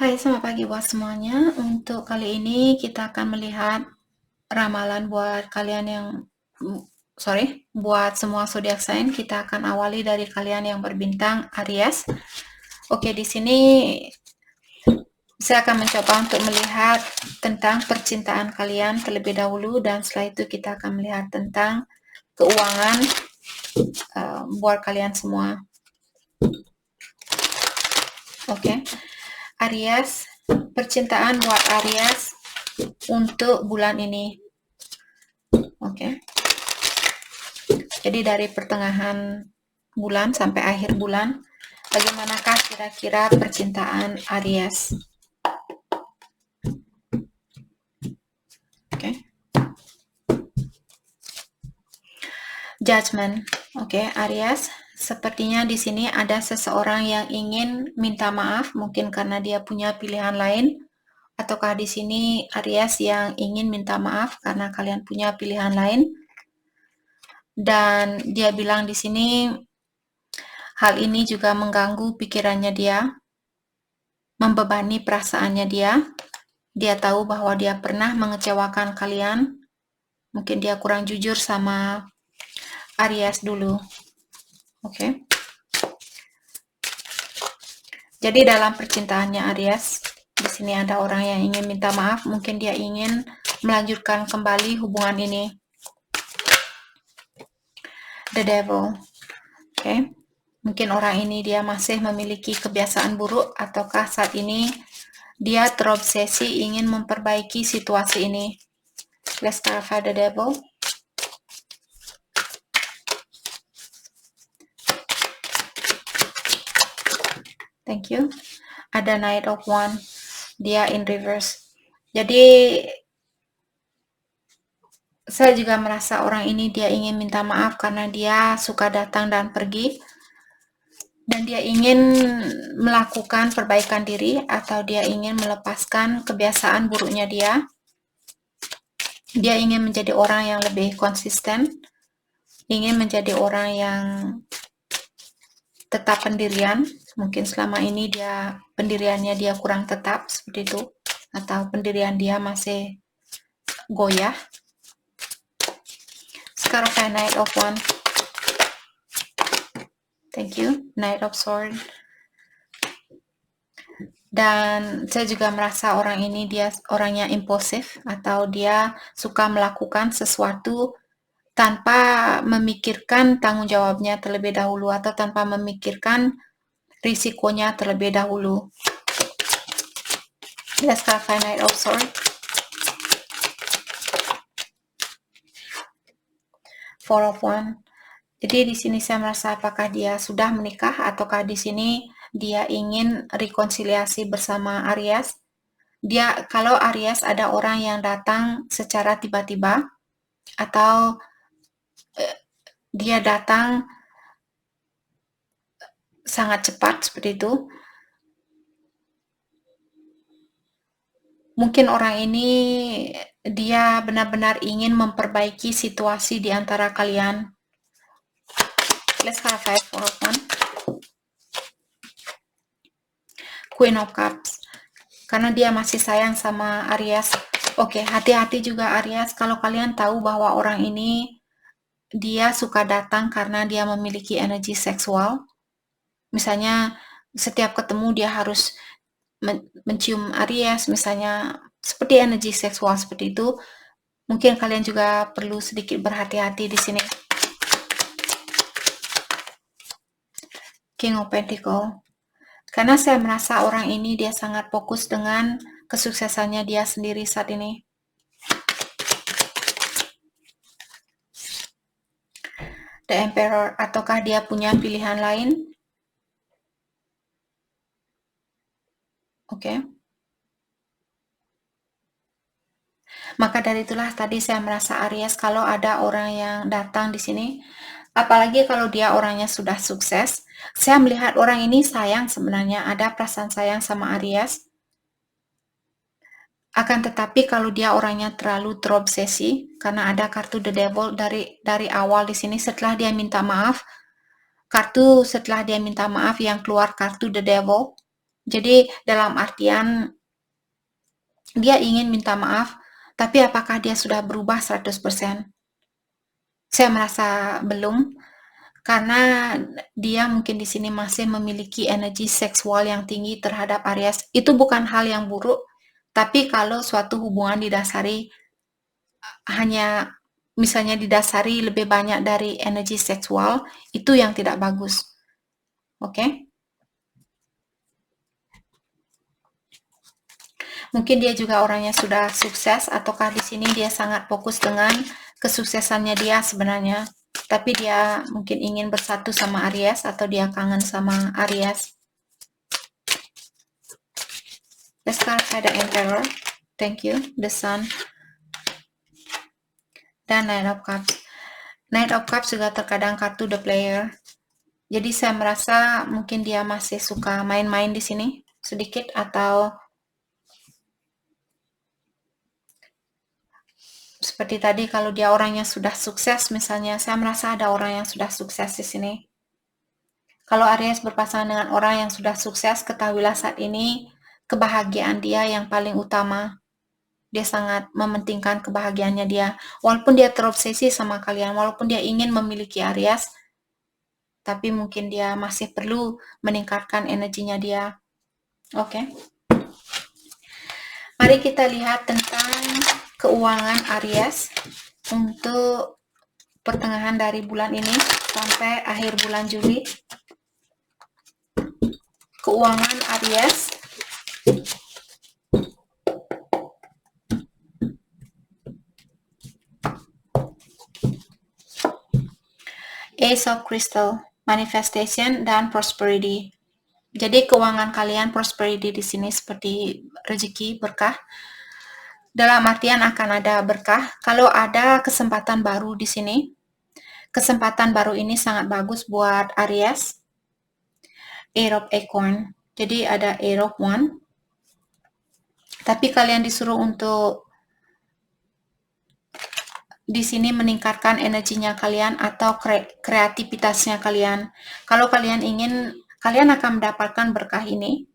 Hai, selamat pagi buat semuanya. Untuk kali ini kita akan melihat ramalan buat kalian yang buat semua zodiak sign. Kita akan awali dari kalian yang berbintang Aries. Oke, di sini saya akan mencoba untuk melihat tentang percintaan kalian terlebih dahulu, dan setelah itu kita akan melihat tentang keuangan buat kalian semua. Oke. Aries, percintaan buat Aries untuk bulan ini. Oke. Jadi dari pertengahan bulan sampai akhir bulan, bagaimanakah kira-kira percintaan Aries? Oke. Judgment. Oke, Aries, sepertinya di sini ada seseorang yang ingin minta maaf, mungkin karena dia punya pilihan lain, ataukah di sini Aries yang ingin minta maaf karena kalian punya pilihan lain? Dan dia bilang di sini hal ini juga mengganggu pikirannya dia, membebani perasaannya dia. Dia tahu bahwa dia pernah mengecewakan kalian. Mungkin dia kurang jujur sama Aries dulu. Oke. Jadi dalam percintaannya Aries, di sini ada orang yang ingin minta maaf. Mungkin dia ingin melanjutkan kembali hubungan ini. The Devil. Oke. Mungkin orang ini dia masih memiliki kebiasaan buruk, ataukah saat ini dia terobsesi ingin memperbaiki situasi ini. Let's clarify the Devil. Thank you. Ada Knight of Wands, dia in reverse. Jadi saya juga merasa orang ini dia ingin minta maaf karena dia suka datang dan pergi, dan dia ingin melakukan perbaikan diri, atau dia ingin melepaskan kebiasaan buruknya dia. Dia ingin menjadi orang yang lebih konsisten, ingin menjadi orang yang tetap pendirian. Mungkin selama ini pendiriannya dia kurang tetap seperti itu, atau pendirian dia masih goyah. Sekarang Knight of Wands. Thank you. Knight of Swords. Dan saya juga merasa orang ini dia orangnya impulsif, atau dia suka melakukan sesuatu tanpa memikirkan tanggung jawabnya terlebih dahulu, atau tanpa memikirkan risikonya terlebih dahulu. Let's clarify Knight of Swords. Four of Wands. Jadi di sini saya merasa apakah dia sudah menikah, ataukah di sini dia ingin rekonsiliasi bersama Aries. Kalau Aries ada orang yang datang secara tiba-tiba, atau dia datang sangat cepat seperti itu, mungkin orang ini dia benar-benar ingin memperbaiki situasi di antara kalian. Let's have five for one. Queen of Cups. Karena dia masih sayang sama Aries. Oke, hati-hati juga Aries kalau kalian tahu bahwa orang ini dia suka datang karena dia memiliki energi seksual. Misalnya setiap ketemu dia harus mencium Aries, misalnya seperti energi seksual seperti itu. Mungkin kalian juga perlu sedikit berhati-hati di sini. King of Pentacles. Karena saya merasa orang ini dia sangat fokus dengan kesuksesannya dia sendiri saat ini. The Emperor, ataukah dia punya pilihan lain? Oke. Maka dari itulah tadi saya merasa Aries, kalau ada orang yang datang di sini, apalagi kalau dia orangnya sudah sukses, saya melihat orang ini sayang, sebenarnya ada perasaan sayang sama Aries. Akan tetapi kalau dia orangnya terlalu terobsesi, karena ada kartu The Devil dari awal di sini, setelah dia minta maaf, yang keluar kartu The Devil. Jadi dalam artian dia ingin minta maaf, tapi apakah dia sudah berubah 100%? Saya merasa belum, karena dia mungkin di sini masih memiliki energi seksual yang tinggi terhadap Aries. Itu bukan hal yang buruk, tapi kalau suatu hubungan didasari hanya misalnya didasari lebih banyak dari energi seksual, itu yang tidak bagus. Oke? Mungkin dia juga orangnya sudah sukses, ataukah di sini dia sangat fokus dengan kesuksesannya dia sebenarnya. Tapi dia mungkin ingin bersatu sama Aries, atau dia kangen sama Aries. Sekarang ada Emperor. Thank you. The Sun. Dan Knight of Cups. Knight of Cups juga terkadang kartu The Player. Jadi saya merasa mungkin dia masih suka main-main di sini sedikit, atau seperti tadi kalau dia orangnya sudah sukses misalnya, saya merasa ada orang yang sudah sukses di sini. Kalau Aries berpasangan dengan orang yang sudah sukses, ketahuilah saat ini kebahagiaan dia yang paling utama. Dia sangat mementingkan kebahagiaannya dia. Walaupun dia terobsesi sama kalian, walaupun dia ingin memiliki Aries, tapi mungkin dia masih perlu meningkatkan energinya dia. Oke. Mari kita lihat tentang keuangan Aries untuk pertengahan dari bulan ini sampai akhir bulan Juli. Keuangan Aries. Ace of Crystal, Manifestation dan Prosperity. Jadi keuangan kalian prosperity di sini seperti rezeki, berkah. Dalam artian akan ada berkah. Kalau ada kesempatan baru di sini, kesempatan baru ini sangat bagus buat Aries. Eight of Acorn. Jadi ada Eight of Wand. Tapi kalian disuruh untuk di sini meningkatkan energinya kalian atau kreativitasnya kalian. Kalau kalian ingin, kalian akan mendapatkan berkah ini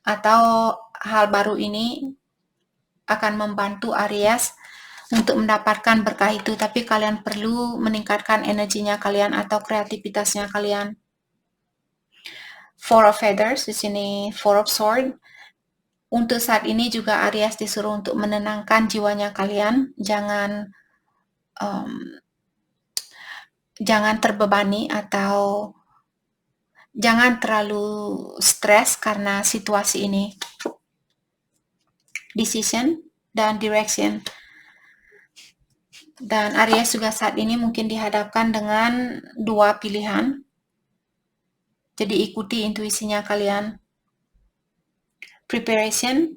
atau hal baru ini akan membantu Aries untuk mendapatkan berkah itu, tapi kalian perlu meningkatkan energinya kalian atau kreativitasnya kalian. Four of Feathers, di sini Four of Swords. Untuk saat ini juga Aries disuruh untuk menenangkan jiwanya kalian, jangan terbebani atau jangan terlalu stres karena situasi ini. Decision dan Direction. Dan Aries juga saat ini mungkin dihadapkan dengan dua pilihan. Jadi ikuti intuisinya kalian. Preparation.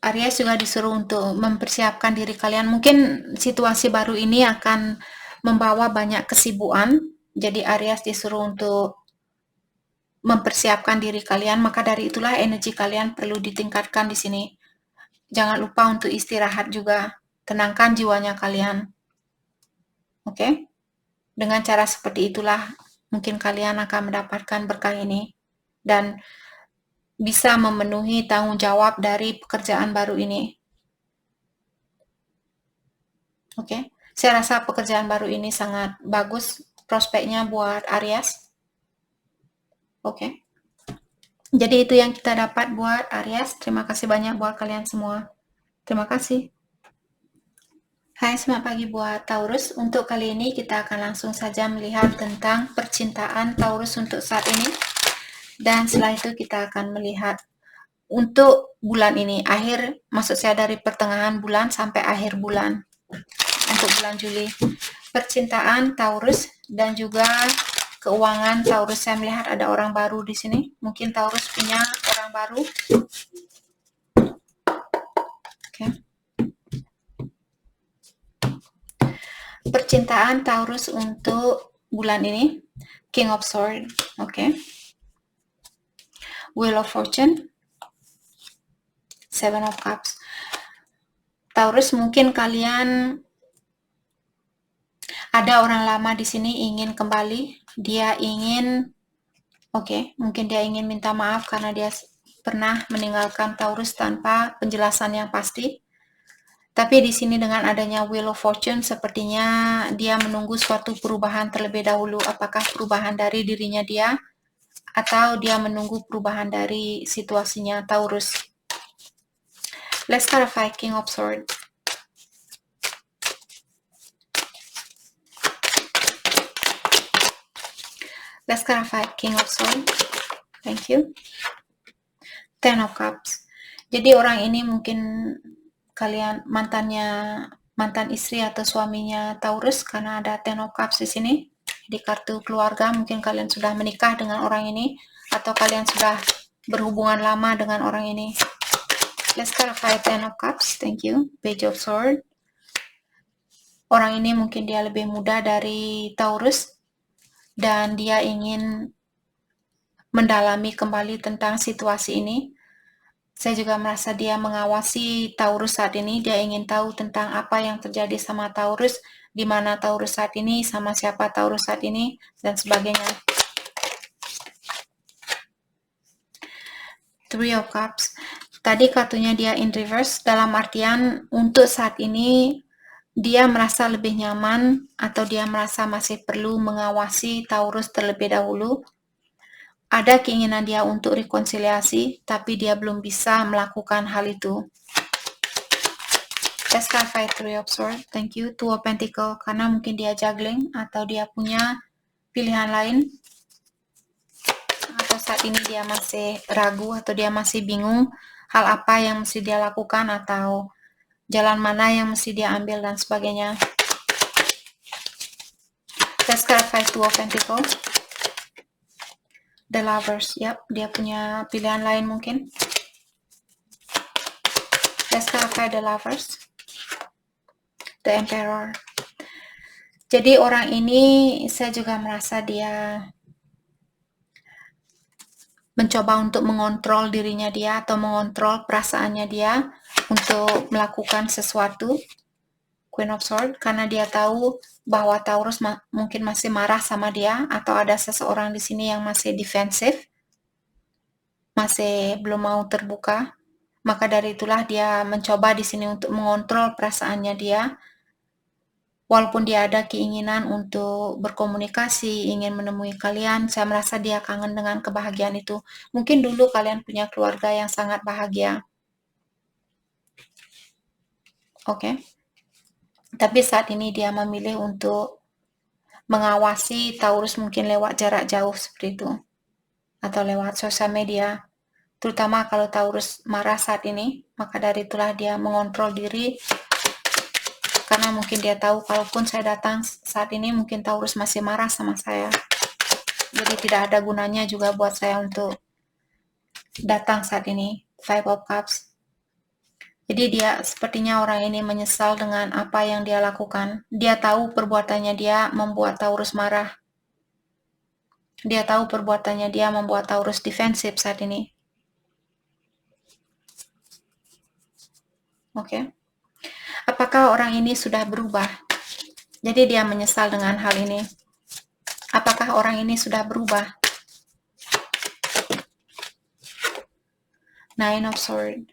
Aries juga disuruh untuk mempersiapkan diri kalian. Mungkin situasi baru ini akan membawa banyak kesibukan. Jadi Aries disuruh untuk mempersiapkan diri kalian. Maka dari itulah energi kalian perlu ditingkatkan di sini. Jangan lupa untuk istirahat juga. Tenangkan jiwanya kalian. Oke? Dengan cara seperti itulah mungkin kalian akan mendapatkan berkah ini dan bisa memenuhi tanggung jawab dari pekerjaan baru ini. Oke, saya rasa pekerjaan baru ini sangat bagus prospeknya buat Aries. Oke. Jadi itu yang kita dapat buat Aries. Terima kasih banyak buat kalian semua. Terima kasih. Hai, selamat pagi buat Taurus. Untuk kali ini kita akan langsung saja melihat tentang percintaan Taurus untuk saat ini. Dan setelah itu kita akan melihat untuk bulan ini, maksud saya dari pertengahan bulan sampai akhir bulan. Untuk bulan Juli. Percintaan Taurus dan juga keuangan Taurus. Saya melihat ada orang baru di sini. Mungkin Taurus punya orang baru. Oke. Percintaan Taurus untuk bulan ini. King of Swords. Oke. Wheel of Fortune. Seven of Cups. Taurus, mungkin kalian ada orang lama di sini ingin kembali. Dia ingin Oke, mungkin dia ingin minta maaf karena dia pernah meninggalkan Taurus tanpa penjelasan yang pasti. Tapi di sini dengan adanya Wheel of Fortune, sepertinya dia menunggu suatu perubahan terlebih dahulu. Apakah perubahan dari dirinya dia, atau dia menunggu perubahan dari situasinya Taurus. Let's clarify King of Swords. Let's clarify King of Swords. Thank you. Ten of Cups. Jadi orang ini mungkin kalian mantan istri atau suaminya Taurus, karena ada Ten of Cups di sini. Di kartu keluarga, mungkin kalian sudah menikah dengan orang ini, atau kalian sudah berhubungan lama dengan orang ini. Let's clarify Ten of Cups. Thank you. Page of Swords. Orang ini mungkin dia lebih muda dari Taurus, dan dia ingin mendalami kembali tentang situasi ini. Saya juga merasa dia mengawasi Taurus saat ini. Dia ingin tahu tentang apa yang terjadi sama Taurus, di mana Taurus saat ini, sama siapa Taurus saat ini, dan sebagainya. Three of Cups. Tadi kartunya dia in reverse, dalam artian untuk saat ini dia merasa lebih nyaman, atau dia merasa masih perlu mengawasi Taurus terlebih dahulu. Ada keinginan dia untuk rekonsiliasi, tapi dia belum bisa melakukan hal itu. Let's clarify Three of Swords. Thank you. Two of Pentacles, karena mungkin dia juggling, atau dia punya pilihan lain, atau saat ini dia masih ragu, atau dia masih bingung hal apa yang mesti dia lakukan, atau jalan mana yang mesti dia ambil, dan sebagainya. Let's clarify Two of Pentacles. The Lovers. Yap, dia punya pilihan lain mungkin. Let's clarify The Lovers. The Emperor. Jadi orang ini, saya juga merasa dia mencoba untuk mengontrol dirinya dia, atau mengontrol perasaannya dia untuk melakukan sesuatu. Queen of Swords, karena dia tahu bahwa Taurus mungkin masih marah sama dia, atau ada seseorang di sini yang masih defensif, masih belum mau terbuka. Maka dari itulah dia mencoba di sini untuk mengontrol perasaannya dia. Walaupun dia ada keinginan untuk berkomunikasi, ingin menemui kalian, saya merasa dia kangen dengan kebahagiaan itu. Mungkin dulu kalian punya keluarga yang sangat bahagia. Oke. Tapi saat ini dia memilih untuk mengawasi Taurus, mungkin lewat jarak jauh seperti itu, atau lewat sosial media. Terutama kalau Taurus marah saat ini, maka dari itulah dia mengontrol diri, karena mungkin dia tahu kalaupun saya datang saat ini, mungkin Taurus masih marah sama saya. Jadi tidak ada gunanya juga buat saya untuk datang saat ini. Five of Cups. Jadi dia sepertinya orang ini menyesal dengan apa yang dia lakukan. Dia tahu perbuatannya dia membuat Taurus marah. Dia tahu perbuatannya dia membuat Taurus defensif saat ini. Oke. Apakah orang ini sudah berubah? Jadi dia menyesal dengan hal ini. Apakah orang ini sudah berubah? Nine of Swords.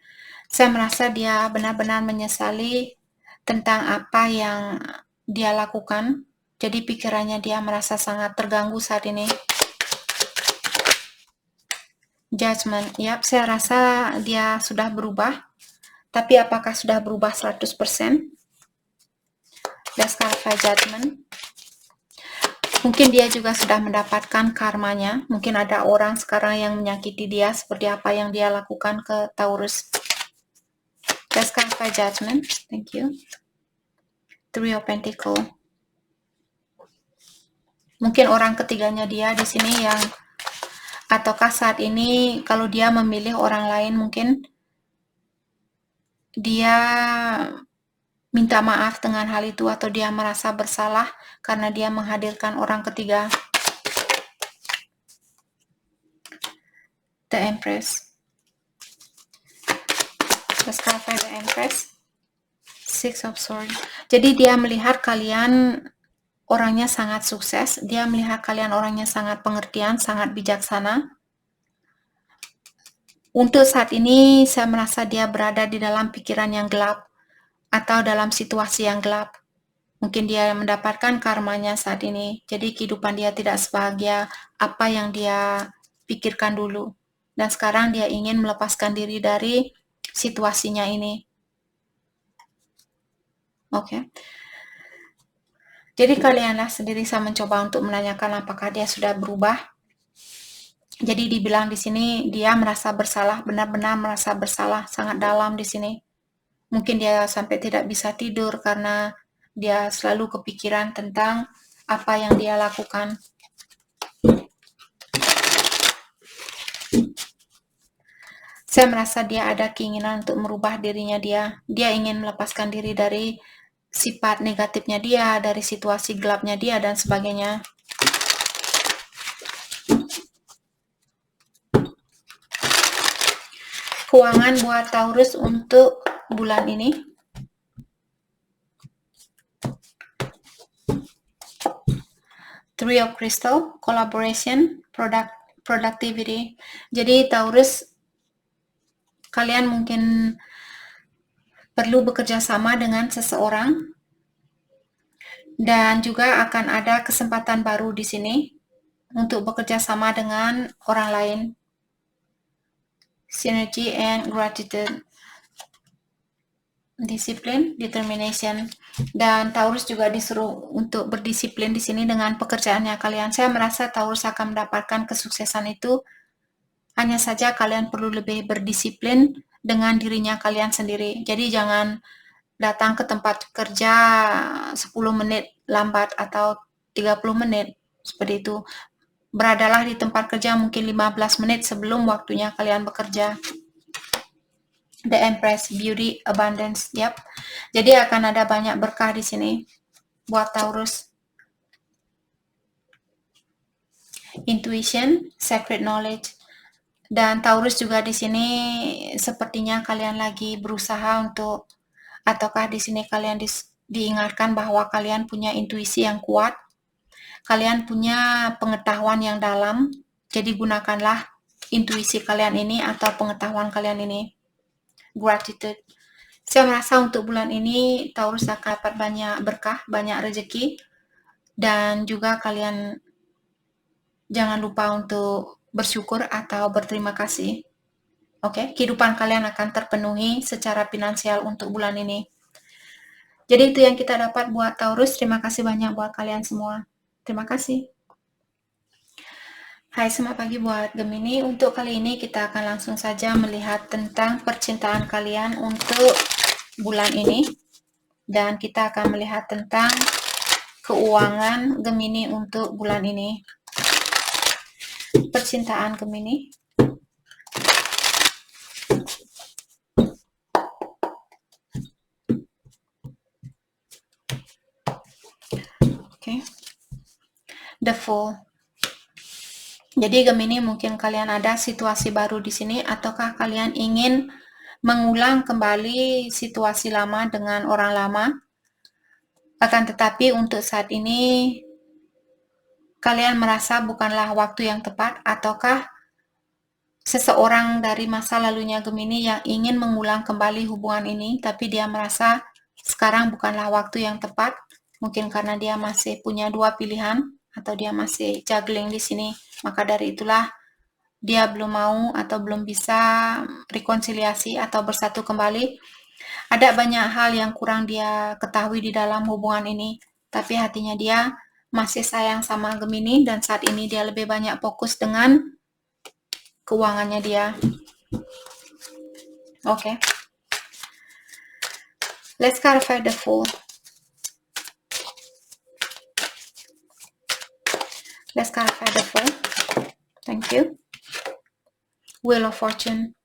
Saya merasa dia benar-benar menyesali tentang apa yang dia lakukan. Jadi pikirannya dia merasa sangat terganggu saat ini. Judgment. Yap, saya rasa dia sudah berubah. Tapi apakah sudah berubah 100%? Let's clarify Judgment. Mungkin dia juga sudah mendapatkan karmanya. Mungkin ada orang sekarang yang menyakiti dia seperti apa yang dia lakukan ke Taurus. Let's clarify Judgment. Thank you. Three of Pentacles. Mungkin orang ketiganya dia di sini yang, ataukah saat ini kalau dia memilih orang lain, mungkin dia minta maaf dengan hal itu, atau dia merasa bersalah karena dia menghadirkan orang ketiga. The Empress. Let's clarify the Empress. Six of Swords. Jadi dia melihat kalian orangnya sangat sukses. Dia melihat kalian orangnya sangat pengertian, sangat bijaksana. Untuk saat ini, saya merasa dia berada di dalam pikiran yang gelap atau dalam situasi yang gelap. Mungkin dia mendapatkan karmanya saat ini. Jadi kehidupan dia tidak sebahagia apa yang dia pikirkan dulu. Dan sekarang dia ingin melepaskan diri dari situasinya ini. Oke. Jadi kalianlah sendiri, saya mencoba untuk menanyakan apakah dia sudah berubah. Jadi dibilang di sini dia merasa bersalah, benar-benar merasa bersalah sangat dalam di sini. Mungkin dia sampai tidak bisa tidur karena dia selalu kepikiran tentang apa yang dia lakukan. Saya merasa dia ada keinginan untuk merubah dirinya dia. Dia ingin melepaskan diri dari sifat negatifnya dia, dari situasi gelapnya dia, dan sebagainya. Keuangan buat Taurus untuk bulan ini. Three of Crystal, collaboration, productivity. Jadi Taurus, kalian mungkin perlu bekerja sama dengan seseorang, dan juga akan ada kesempatan baru di sini untuk bekerja sama dengan orang lain. Synergy and gratitude. Disiplin, determination, dan Taurus juga disuruh untuk berdisiplin di sini dengan pekerjaannya kalian. Saya merasa Taurus akan mendapatkan kesuksesan itu, hanya saja kalian perlu lebih berdisiplin dengan dirinya kalian sendiri. Jadi jangan datang ke tempat kerja 10 menit lambat atau 30 menit, seperti itu. Beradalah di tempat kerja mungkin 15 menit sebelum waktunya kalian bekerja. The Empress, beauty, abundance, yep. Jadi akan ada banyak berkah di sini buat Taurus. Intuition, sacred knowledge, dan Taurus juga di sini sepertinya kalian lagi berusaha untuk, ataukah di sini kalian diingatkan bahwa kalian punya intuisi yang kuat, kalian punya pengetahuan yang dalam. Jadi gunakanlah intuisi kalian ini atau pengetahuan kalian ini. Gratitude. Saya merasa untuk bulan ini Taurus akan dapat banyak berkah, banyak rezeki, dan juga kalian jangan lupa untuk bersyukur atau berterima kasih. Oke, kehidupan kalian akan terpenuhi secara finansial untuk bulan ini. Jadi itu yang kita dapat buat Taurus. Terima kasih banyak buat kalian semua. Terima kasih. Hai, selamat pagi buat Gemini. Untuk kali ini kita akan langsung saja melihat tentang percintaan kalian untuk bulan ini. Dan kita akan melihat tentang keuangan Gemini untuk bulan ini. Percintaan Gemini. Oke. The Fool. Jadi Gemini, mungkin kalian ada situasi baru di sini, ataukah kalian ingin mengulang kembali situasi lama dengan orang lama? Akan tetapi untuk saat ini kalian merasa bukanlah waktu yang tepat, ataukah seseorang dari masa lalunya Gemini yang ingin mengulang kembali hubungan ini, tapi dia merasa sekarang bukanlah waktu yang tepat, mungkin karena dia masih punya dua pilihan, atau dia masih juggling di sini. Maka dari itulah dia belum mau atau belum bisa rekonsiliasi atau bersatu kembali. Ada banyak hal yang kurang dia ketahui di dalam hubungan ini, tapi hatinya dia masih sayang sama Gemini, dan saat ini dia lebih banyak fokus dengan keuangannya dia. Oke. Let's clarify the Fool. Let's clarify the Fool. Thank you. Wheel of Fortune.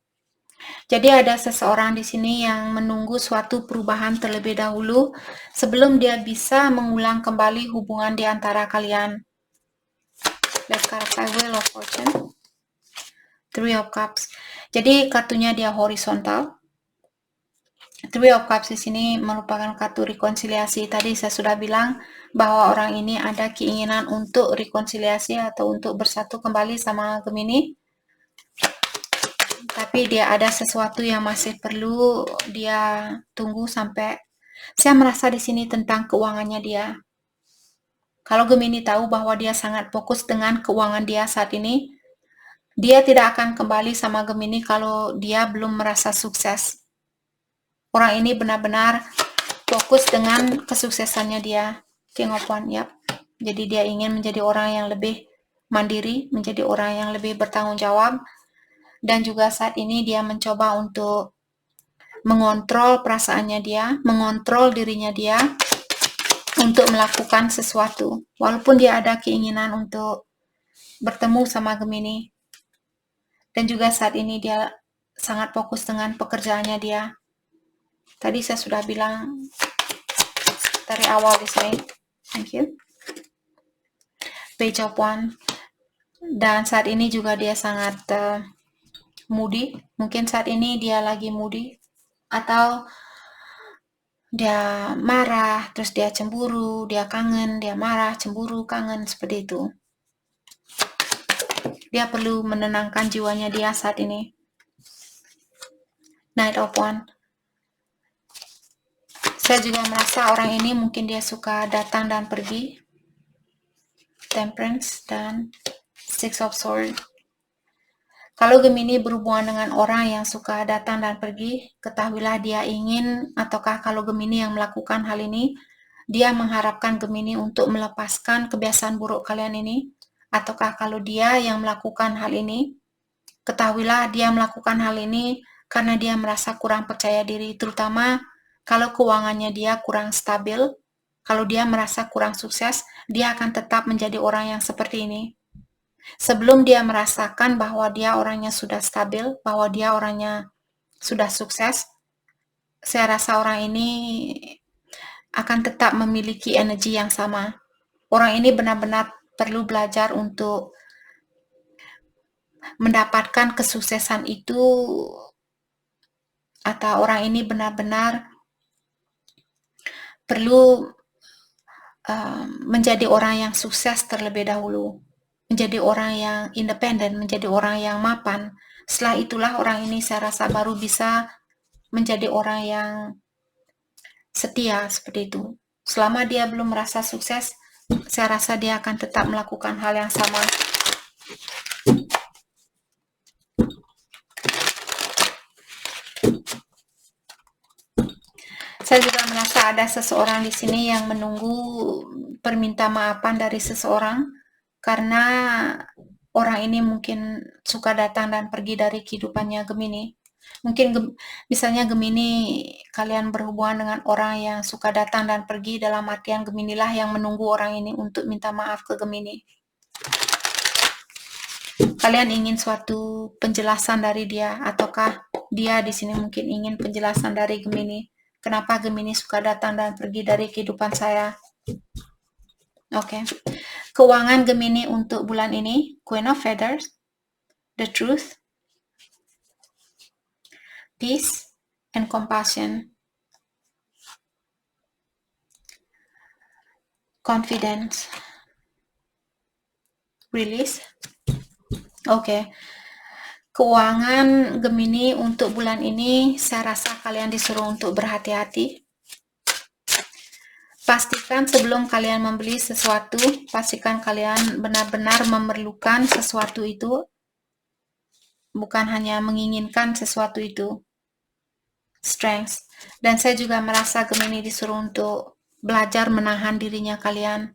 Jadi ada seseorang di sini yang menunggu suatu perubahan terlebih dahulu sebelum dia bisa mengulang kembali hubungan di antara kalian. Let's clarify Wheel of Fortune. Three of Cups. Jadi kartunya dia horizontal. Three of Cups di sini merupakan kartu rekonsiliasi. Tadi saya sudah bilang bahwa orang ini ada keinginan untuk rekonsiliasi atau untuk bersatu kembali sama Gemini. Tapi dia ada sesuatu yang masih perlu dia tunggu sampai. Saya merasa di sini tentang keuangannya dia. Kalau Gemini tahu bahwa dia sangat fokus dengan keuangan dia saat ini, dia tidak akan kembali sama Gemini kalau dia belum merasa sukses. Orang ini benar-benar fokus dengan kesuksesannya dia. King of Wands, ya. Jadi dia ingin menjadi orang yang lebih mandiri, menjadi orang yang lebih bertanggung jawab, dan juga saat ini dia mencoba untuk mengontrol perasaannya dia, mengontrol dirinya dia untuk melakukan sesuatu. Walaupun dia ada keinginan untuk bertemu sama Gemini, dan juga saat ini dia sangat fokus dengan pekerjaannya dia. Tadi saya sudah bilang dari awal di sini. Thank you. Page of Wands. Dan saat ini juga dia sangat moody. Mungkin saat ini dia lagi moody. Atau dia marah, terus dia cemburu, dia kangen, dia marah, cemburu, kangen, seperti itu. Dia perlu menenangkan jiwanya dia saat ini. Knight of Wands. Saya juga merasa orang ini mungkin dia suka datang dan pergi. Temperance dan Six of Swords. Kalau Gemini berhubungan dengan orang yang suka datang dan pergi, ketahuilah dia ingin, ataukah kalau Gemini yang melakukan hal ini, dia mengharapkan Gemini untuk melepaskan kebiasaan buruk kalian ini, ataukah kalau dia yang melakukan hal ini, ketahuilah dia melakukan hal ini karena dia merasa kurang percaya diri, terutama kalau keuangannya dia kurang stabil, kalau dia merasa kurang sukses, dia akan tetap menjadi orang yang seperti ini. Sebelum dia merasakan bahwa dia orangnya sudah stabil, bahwa dia orangnya sudah sukses, saya rasa orang ini akan tetap memiliki energi yang sama. Orang ini benar-benar perlu belajar untuk mendapatkan kesuksesan itu, atau orang ini benar-benar perlu menjadi orang yang sukses terlebih dahulu, menjadi orang yang independen, menjadi orang yang mapan. Setelah itulah orang ini saya rasa baru bisa menjadi orang yang setia, seperti itu. Selama dia belum merasa sukses, saya rasa dia akan tetap melakukan hal yang sama. Saya juga merasa ada seseorang di sini yang menunggu perminta maafan dari seseorang, karena orang ini mungkin suka datang dan pergi dari kehidupannya Gemini. Mungkin misalnya Gemini, kalian berhubungan dengan orang yang suka datang dan pergi, dalam artian Gemini lah yang menunggu orang ini untuk minta maaf ke Gemini. Kalian ingin suatu penjelasan dari dia, ataukah dia di sini mungkin ingin penjelasan dari Gemini. Kenapa Gemini suka datang dan pergi dari kehidupan saya? Oke. Keuangan Gemini untuk bulan ini, Queen of Feathers, The Truth, Peace, and Compassion. Confidence. Release. Oke. Keuangan Gemini untuk bulan ini, saya rasa kalian disuruh untuk berhati-hati. Pastikan sebelum kalian membeli sesuatu, pastikan kalian benar-benar memerlukan sesuatu itu, bukan hanya menginginkan sesuatu itu. Strength. Dan saya juga merasa Gemini disuruh untuk belajar menahan dirinya kalian,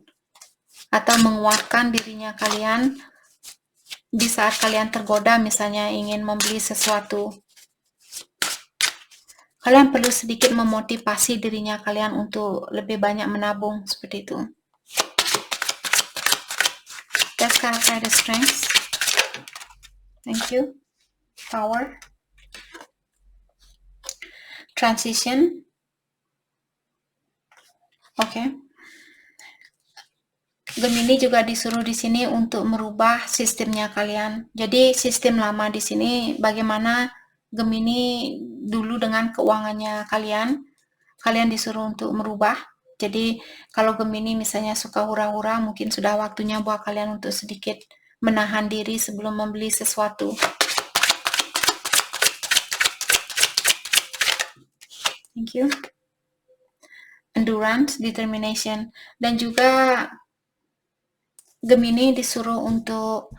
atau menguatkan dirinya kalian di saat kalian tergoda, misalnya ingin membeli sesuatu. Kalian perlu sedikit memotivasi dirinya kalian untuk lebih banyak menabung, seperti itu. That's character the strength. Thank you. Power. Transition. Oke. Gemini juga disuruh di sini untuk merubah sistemnya kalian. Jadi sistem lama di sini bagaimana Gemini dulu dengan keuangannya kalian disuruh untuk merubah. Jadi kalau Gemini misalnya suka hura-hura, mungkin sudah waktunya buat kalian untuk sedikit menahan diri sebelum membeli sesuatu. Thank you. Endurance, determination, dan juga Gemini disuruh untuk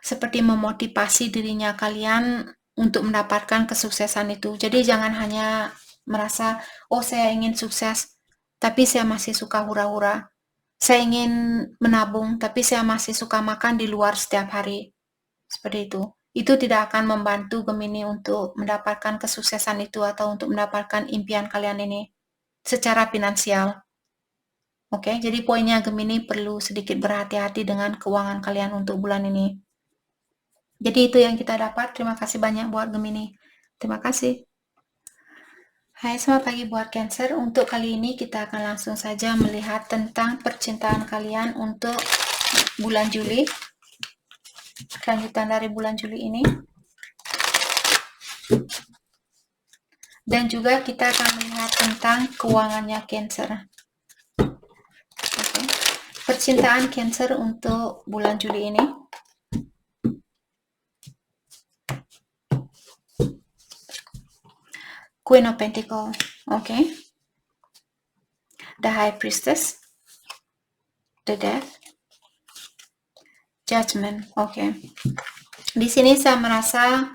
seperti memotivasi dirinya kalian untuk mendapatkan kesuksesan itu. Jadi jangan hanya merasa, oh saya ingin sukses, tapi saya masih suka hura-hura. Saya ingin menabung, tapi saya masih suka makan di luar setiap hari. Seperti itu. Itu tidak akan membantu Gemini untuk mendapatkan kesuksesan itu atau untuk mendapatkan impian kalian ini secara finansial. Oke, jadi poinnya Gemini perlu sedikit berhati-hati dengan keuangan kalian untuk bulan ini. Jadi itu yang kita dapat. Terima kasih banyak buat Gemini. Terima kasih. Hai, selamat pagi buat Cancer. Untuk kali ini kita akan langsung saja melihat tentang percintaan kalian untuk bulan Juli. Lanjutan dari bulan Juli ini. Dan juga kita akan melihat tentang keuangannya Cancer. Oke. Percintaan Cancer untuk bulan Juli ini. Queen of Pentacles, okay. The High Priestess, the Death, Judgment, okay. Di sini saya merasa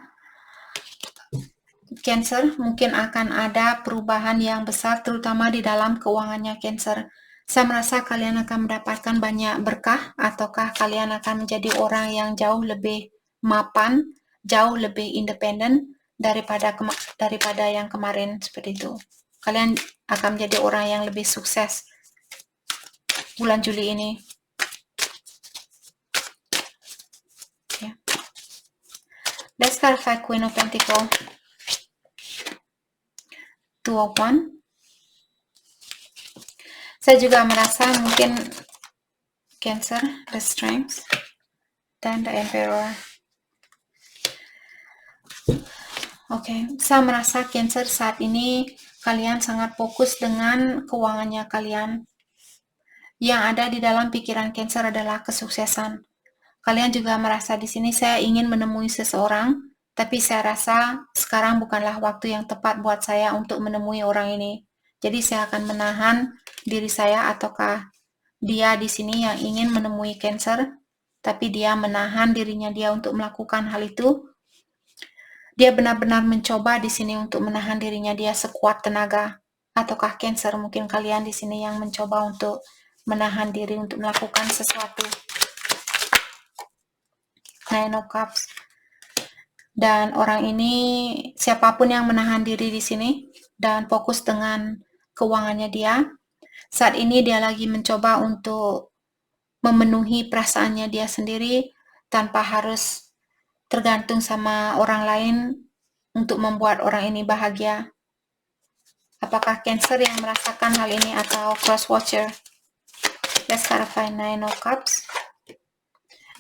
Cancer mungkin akan ada perubahan yang besar, terutama di dalam keuangannya Cancer. Saya merasa kalian akan mendapatkan banyak berkah, ataukah kalian akan menjadi orang yang jauh lebih mapan, jauh lebih independen daripada yang kemarin seperti itu. Kalian akan menjadi orang yang lebih sukses bulan Juli ini. Okay. Let's clarify Queen of Pentacles. Two of Wands. Saya juga merasa mungkin Cancer, the Strength, dan the Emperor. Oke, saya merasa Cancer saat ini kalian sangat fokus dengan keuangannya kalian. Yang ada di dalam pikiran Cancer adalah kesuksesan. Kalian juga merasa di sini saya ingin menemui seseorang, tapi saya rasa sekarang bukanlah waktu yang tepat buat saya untuk menemui orang ini. Jadi saya akan menahan diri saya, ataukah dia di sini yang ingin menemui Cancer, tapi dia menahan dirinya dia untuk melakukan hal itu. Dia benar-benar mencoba di sini untuk menahan dirinya dia sekuat tenaga. Ataukah Cancer mungkin kalian di sini yang mencoba untuk menahan diri untuk melakukan sesuatu. Nine of Cups. Dan orang ini siapapun yang menahan diri di sini dan fokus dengan keuangannya dia, saat ini dia lagi mencoba untuk memenuhi perasaannya dia sendiri tanpa harus tergantung sama orang lain untuk membuat orang ini bahagia. Apakah Cancer yang merasakan hal ini atau cross watcher? Let's clarify Nine of Cups.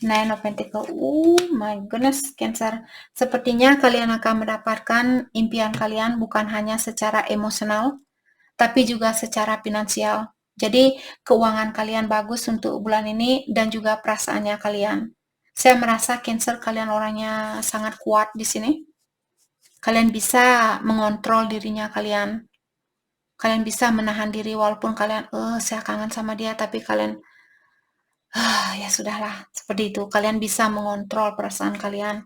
Nine of Pentacles. Oh my goodness, Cancer. Sepertinya kalian akan mendapatkan impian kalian bukan hanya secara emosional, tapi juga secara finansial. Jadi keuangan kalian bagus untuk bulan ini dan juga perasaannya kalian. Saya merasa Cancer kalian orangnya sangat kuat di sini. Kalian bisa mengontrol dirinya kalian. Kalian bisa menahan diri walaupun kalian, saya kangen sama dia, tapi kalian, ya sudahlah, seperti itu. Kalian bisa mengontrol perasaan kalian.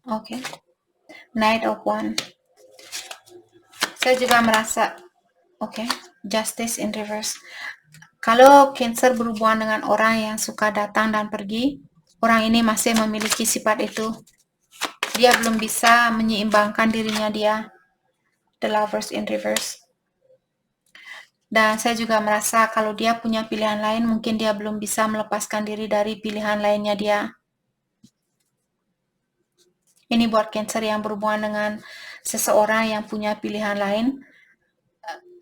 Oke. Knight of Wands. Saya juga merasa, oke, Justice in reverse. Kalau Cancer berhubungan dengan orang yang suka datang dan pergi, orang ini masih memiliki sifat itu. Dia belum bisa menyeimbangkan dirinya dia. The Lovers in reverse. Dan saya juga merasa kalau dia punya pilihan lain, mungkin dia belum bisa melepaskan diri dari pilihan lainnya dia. Ini buat Cancer yang berhubungan dengan seseorang yang punya pilihan lain.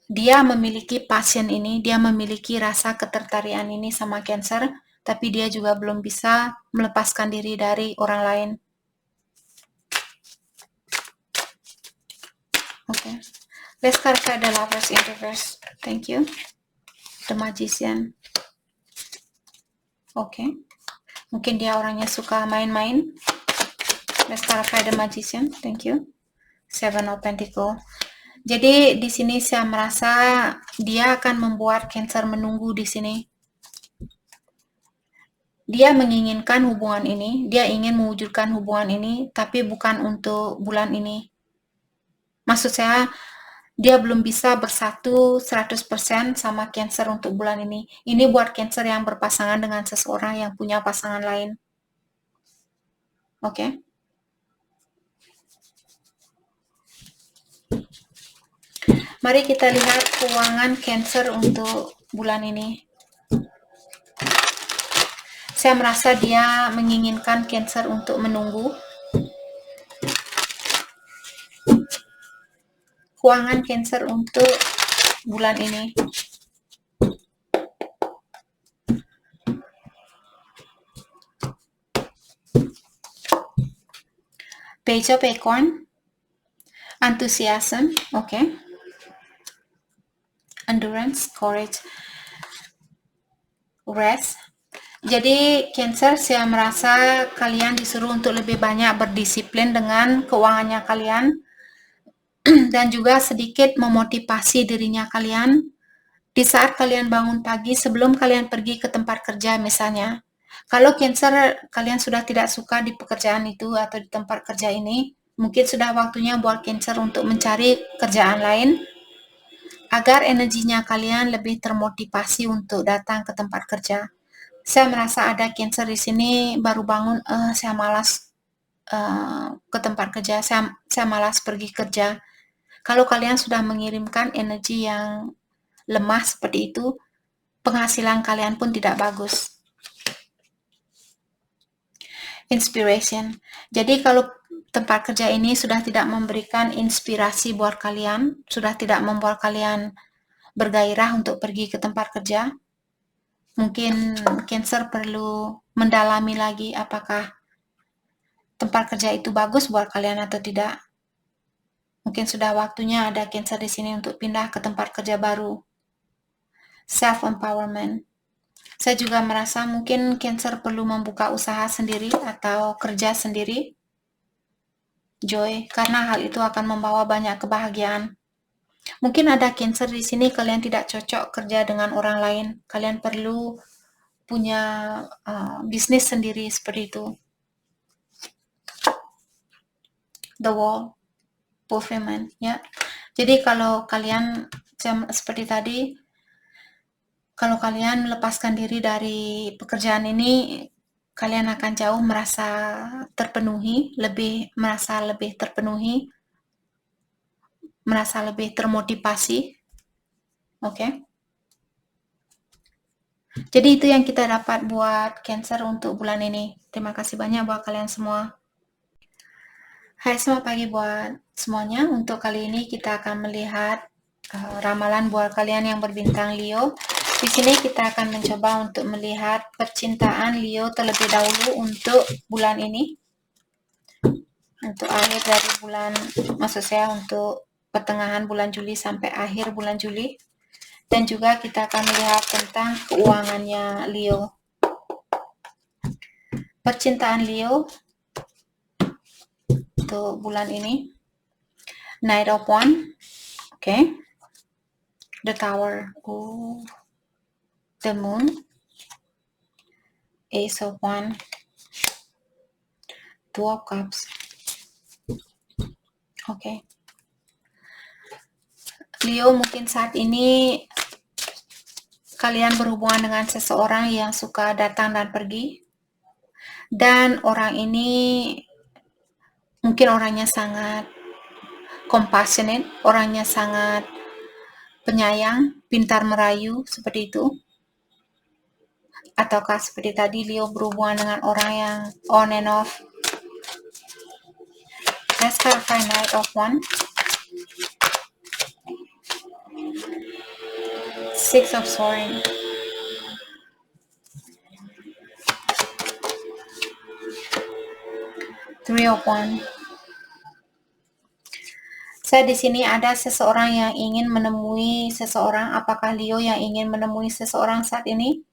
dia memiliki passion ini, dia memiliki rasa ketertarikan ini sama Cancer, tapi dia juga belum bisa melepaskan diri dari orang lain. Okay, let's clarify the Lovers in reverse. Thank you. The Magician. Okay, mungkin dia orangnya suka main-main. Let's clarify the Magician. Thank you. Seven of Pentacles. Jadi di sini saya merasa dia akan membuat Cancer menunggu di sini. Dia menginginkan hubungan ini, dia ingin mewujudkan hubungan ini, tapi bukan untuk bulan ini. Maksud saya, dia belum bisa bersatu 100% sama Cancer untuk bulan ini. Ini buat Cancer yang berpasangan dengan seseorang yang punya pasangan lain. Oke? Mari kita lihat keuangan Cancer untuk bulan ini. Saya merasa dia menginginkan Cancer untuk menunggu. Keuangan Cancer untuk bulan ini. Page of Acorn. Enthusiasm. Okay. Endurance, courage, rest. Jadi Cancer, saya merasa kalian disuruh untuk lebih banyak berdisiplin dengan keuangannya kalian dan juga sedikit memotivasi dirinya kalian di saat kalian bangun pagi sebelum kalian pergi ke tempat kerja misalnya. Kalau Cancer, kalian sudah tidak suka di pekerjaan itu atau di tempat kerja ini, mungkin sudah waktunya buat Cancer untuk mencari kerjaan lain agar energinya kalian lebih termotivasi untuk datang ke tempat kerja. Saya merasa ada Cancer di sini baru bangun, saya malas ke tempat kerja, saya malas pergi kerja. Kalau kalian sudah mengirimkan energi yang lemah seperti itu, penghasilan kalian pun tidak bagus. Inspiration. Jadi kalau tempat kerja ini sudah tidak memberikan inspirasi buat kalian, sudah tidak membuat kalian bergairah untuk pergi ke tempat kerja, mungkin Cancer perlu mendalami lagi apakah tempat kerja itu bagus buat kalian atau tidak. Mungkin sudah waktunya ada Cancer di sini untuk pindah ke tempat kerja baru. Self-empowerment. Saya juga merasa mungkin Cancer perlu membuka usaha sendiri atau kerja sendiri. Joy, karena hal itu akan membawa banyak kebahagiaan. Mungkin ada Cancer di sini kalian tidak cocok kerja dengan orang lain. Kalian perlu punya bisnis sendiri seperti itu. The Wall, fulfillment, ya. Jadi kalau kalian seperti tadi, kalau kalian melepaskan diri dari pekerjaan ini, kalian akan jauh merasa terpenuhi, merasa lebih terpenuhi, merasa lebih termotivasi. Oke. Jadi itu yang kita dapat buat Cancer untuk bulan ini. Terima kasih banyak buat kalian semua. Hai, selamat pagi buat semuanya. Untuk kali ini kita akan melihat ramalan buat kalian yang berbintang Leo. Di sini kita akan mencoba untuk melihat percintaan Leo terlebih dahulu untuk bulan ini. Untuk akhir dari bulan, maksud saya untuk pertengahan bulan Juli sampai akhir bulan Juli. Dan juga kita akan melihat tentang keuangannya Leo. Percintaan Leo untuk bulan ini. Knight of Wands. Okay. The Tower. Oh. The Moon. Ace of Wands. Two of Cups. Okay. Leo, mungkin saat ini kalian berhubungan dengan seseorang yang suka datang dan pergi. Dan orang ini mungkin orangnya sangat compassionate, orangnya sangat penyayang, pintar merayu, seperti itu. Ataukah seperti tadi Leo berhubungan dengan orang yang on and off. Let's clarify Knight of Wands. Six of Swords. Three of Wands. Saya di sini ada seseorang yang ingin menemui seseorang. Apakah Leo yang ingin menemui seseorang saat ini?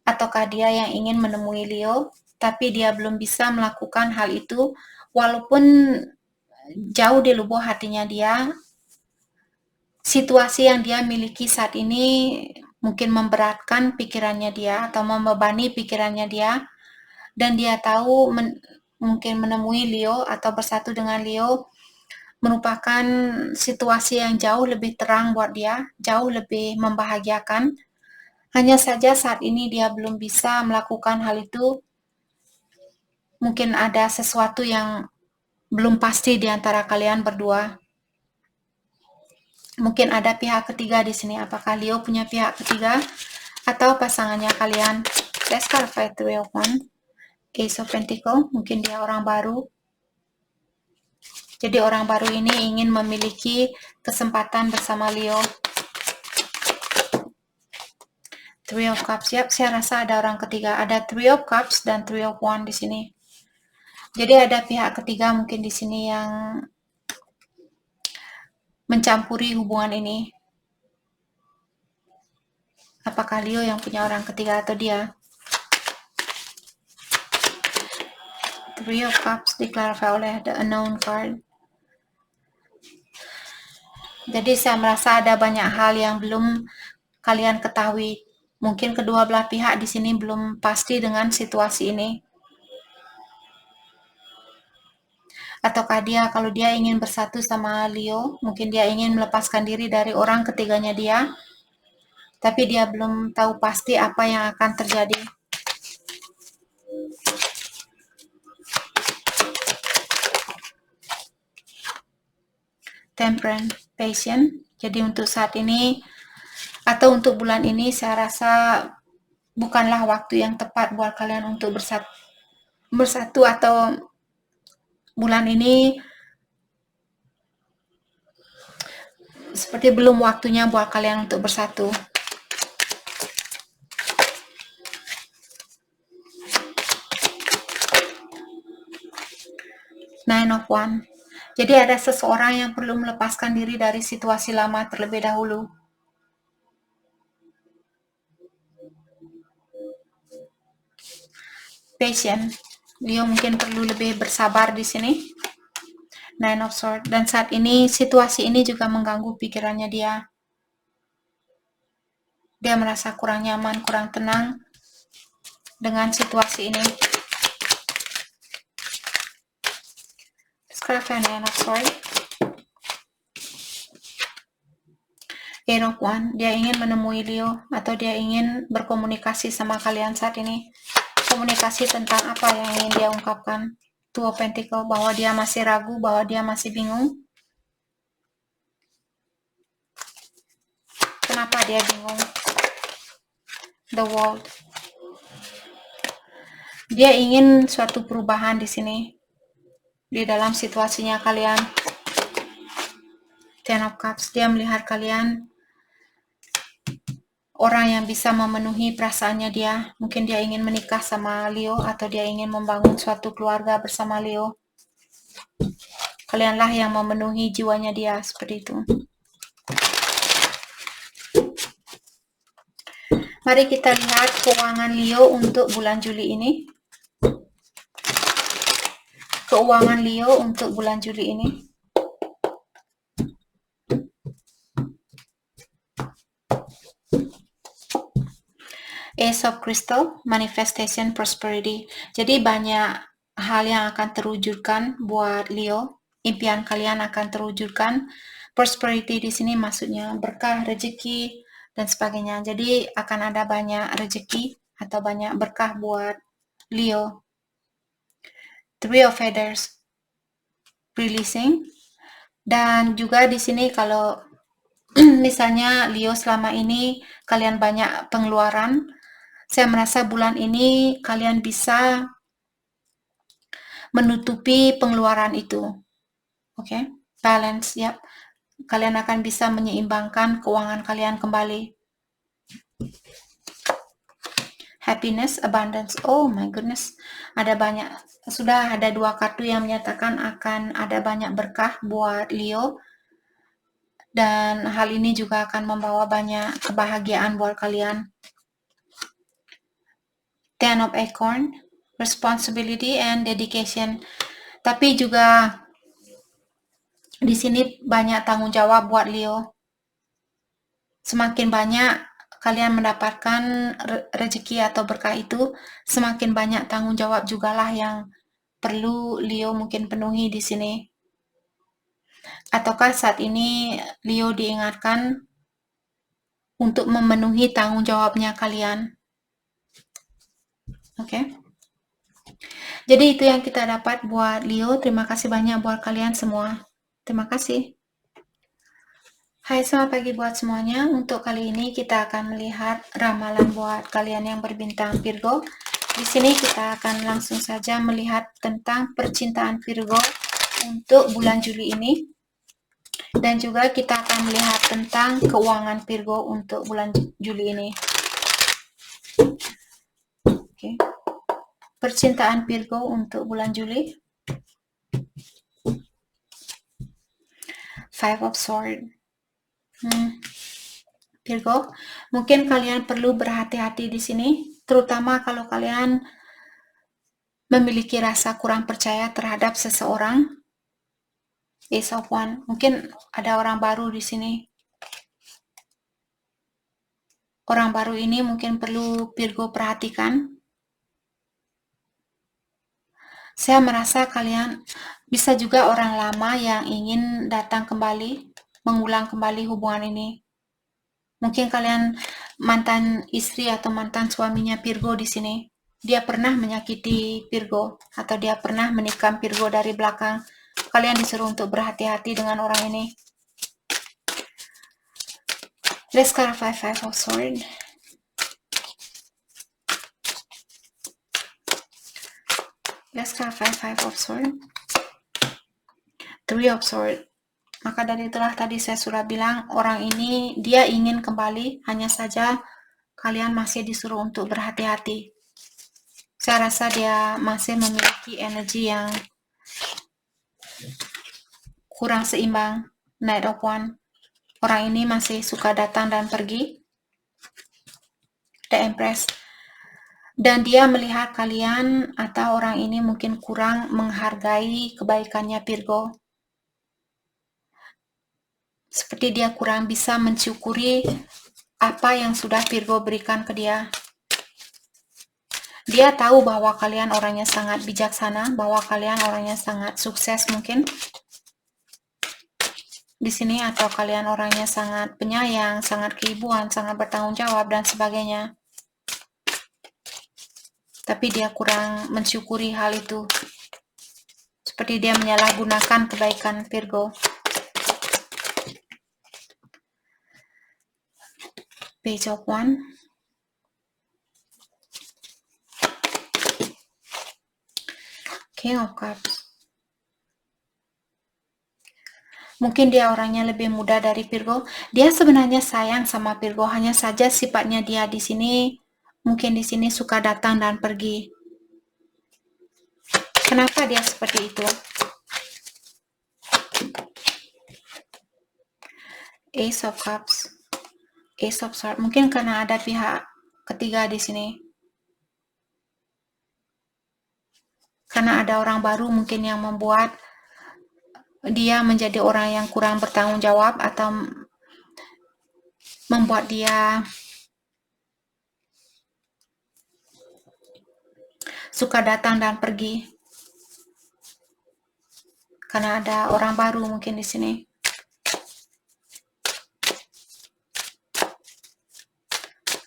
Ataukah dia yang ingin menemui Leo, tapi dia belum bisa melakukan hal itu, walaupun jauh di lubuk hatinya dia, situasi yang dia miliki saat ini mungkin memberatkan pikirannya dia atau membebani pikirannya dia, dan dia tahu mungkin menemui Leo atau bersatu dengan Leo merupakan situasi yang jauh lebih terang buat dia, jauh lebih membahagiakan. Hanya saja saat ini dia belum bisa melakukan hal itu. Mungkin ada sesuatu yang belum pasti di antara kalian berdua. Mungkin ada pihak ketiga di sini. Apakah Leo punya pihak ketiga atau pasangannya kalian? Let's clarify Three of Wands. Ace of Pentacles, mungkin dia orang baru. Jadi orang baru ini ingin memiliki kesempatan bersama Leo. Three of Cups, yap, saya rasa ada orang ketiga. Ada Three of Cups dan Three of Wands di sini. Jadi ada pihak ketiga mungkin di sini yang mencampuri hubungan ini. Apakah Leo yang punya orang ketiga atau dia? Three of Cups diklarify oleh The Unknown card. Jadi saya merasa ada banyak hal yang belum kalian ketahui. Mungkin kedua belah pihak di sini belum pasti dengan situasi ini. Ataukah dia, kalau dia ingin bersatu sama Leo, mungkin dia ingin melepaskan diri dari orang ketiganya dia, tapi dia belum tahu pasti apa yang akan terjadi. Temperance, Patience. Jadi untuk saat ini atau untuk bulan ini saya rasa bukanlah waktu yang tepat buat kalian untuk bersatu atau bulan ini seperti belum waktunya buat kalian untuk bersatu. Nine of Wands. Jadi ada seseorang yang perlu melepaskan diri dari situasi lama terlebih dahulu. Patient. Leo mungkin perlu lebih bersabar di sini. Nine of Swords. Dan saat ini situasi ini juga mengganggu pikirannya dia. Dia merasa kurang nyaman, kurang tenang dengan situasi ini. Sekarang Nine of Swords. Eight of Wands. Dia ingin menemui Leo atau dia ingin berkomunikasi sama kalian saat ini. Komunikasi tentang apa yang ingin dia ungkapkan. Two of Pentacles, bahwa dia masih ragu, bahwa dia masih bingung. Kenapa dia bingung? The World. Dia ingin suatu perubahan di sini, di dalam situasinya kalian. Ten of Cups. Dia melihat kalian orang yang bisa memenuhi perasaannya dia. Mungkin dia ingin menikah sama Leo atau dia ingin membangun suatu keluarga bersama Leo. Kalianlah yang memenuhi jiwanya dia, seperti itu. Mari kita lihat keuangan Leo untuk bulan Juli ini. Keuangan Leo untuk bulan Juli ini. Ace of Crystal, Manifestation Prosperity. Jadi banyak hal yang akan terwujudkan buat Leo. Impian kalian akan terwujudkan. Prosperity di sini maksudnya berkah, rezeki, dan sebagainya. Jadi akan ada banyak rezeki atau banyak berkah buat Leo. Three of Feathers, Releasing. Dan juga di sini kalau misalnya Leo selama ini kalian banyak pengeluaran, saya merasa bulan ini kalian bisa menutupi pengeluaran itu. Oke, balance, ya. Kalian akan bisa menyeimbangkan keuangan kalian kembali. Happiness, abundance. Oh my goodness. Sudah ada 2 kartu yang menyatakan akan ada banyak berkah buat Leo. Dan hal ini juga akan membawa banyak kebahagiaan buat kalian. Ten of Acorn, responsibility and dedication. Tapi juga di sini banyak tanggung jawab buat Leo. Semakin banyak kalian mendapatkan rezeki atau berkah itu, semakin banyak tanggung jawab jugalah yang perlu Leo mungkin penuhi di sini. Ataukah saat ini Leo diingatkan untuk memenuhi tanggung jawabnya kalian? Oke. Jadi itu yang kita dapat buat Leo. Terima kasih banyak buat kalian semua. Terima kasih. Hai, selamat pagi buat semuanya. Untuk kali ini kita akan melihat ramalan buat kalian yang berbintang Virgo. Di sini kita akan langsung saja melihat tentang percintaan Virgo untuk bulan Juli ini. Dan juga kita akan melihat tentang keuangan Virgo untuk bulan Juli ini. Oke. Percintaan Virgo untuk bulan Juli. Five of Swords. Virgo, mungkin kalian perlu berhati-hati di sini, terutama kalau kalian memiliki rasa kurang percaya terhadap seseorang. Ace of Wands, mungkin ada orang baru di sini. Orang baru ini mungkin perlu Virgo perhatikan. Saya merasa kalian bisa juga orang lama yang ingin datang kembali, mengulang kembali hubungan ini. Mungkin kalian mantan istri atau mantan suaminya Virgo di sini. Dia pernah menyakiti Virgo atau dia pernah menikam Virgo dari belakang. Kalian disuruh untuk berhati-hati dengan orang ini. Let's clarify Five of Swords. Let's clarify Five of Swords. Three of Swords. Maka dari itulah tadi saya sudah bilang, orang ini dia ingin kembali, hanya saja kalian masih disuruh untuk berhati-hati. Saya rasa dia masih memiliki energi yang kurang seimbang. Knight of Wands. Orang ini masih suka datang dan pergi. The Empress. Dan dia melihat kalian atau orang ini mungkin kurang menghargai kebaikannya Virgo. Seperti dia kurang bisa mensyukuri apa yang sudah Virgo berikan ke dia. Dia tahu bahwa kalian orangnya sangat bijaksana, bahwa kalian orangnya sangat sukses mungkin di sini, atau kalian orangnya sangat penyayang, sangat keibuan, sangat bertanggung jawab dan sebagainya. Tapi dia kurang mensyukuri hal itu. Seperti dia menyalahgunakan kebaikan Virgo. Page of Wands. King of Cups. Mungkin dia orangnya lebih muda dari Virgo. Dia sebenarnya sayang sama Virgo, hanya saja sifatnya dia di sini, mungkin di sini suka datang dan pergi. Kenapa dia seperti itu? Ace of Cups. Ace of Swords. Mungkin karena ada pihak ketiga di sini. Karena ada orang baru mungkin yang membuat dia menjadi orang yang kurang bertanggung jawab atau membuat dia suka datang dan pergi. Karena ada orang baru mungkin di sini.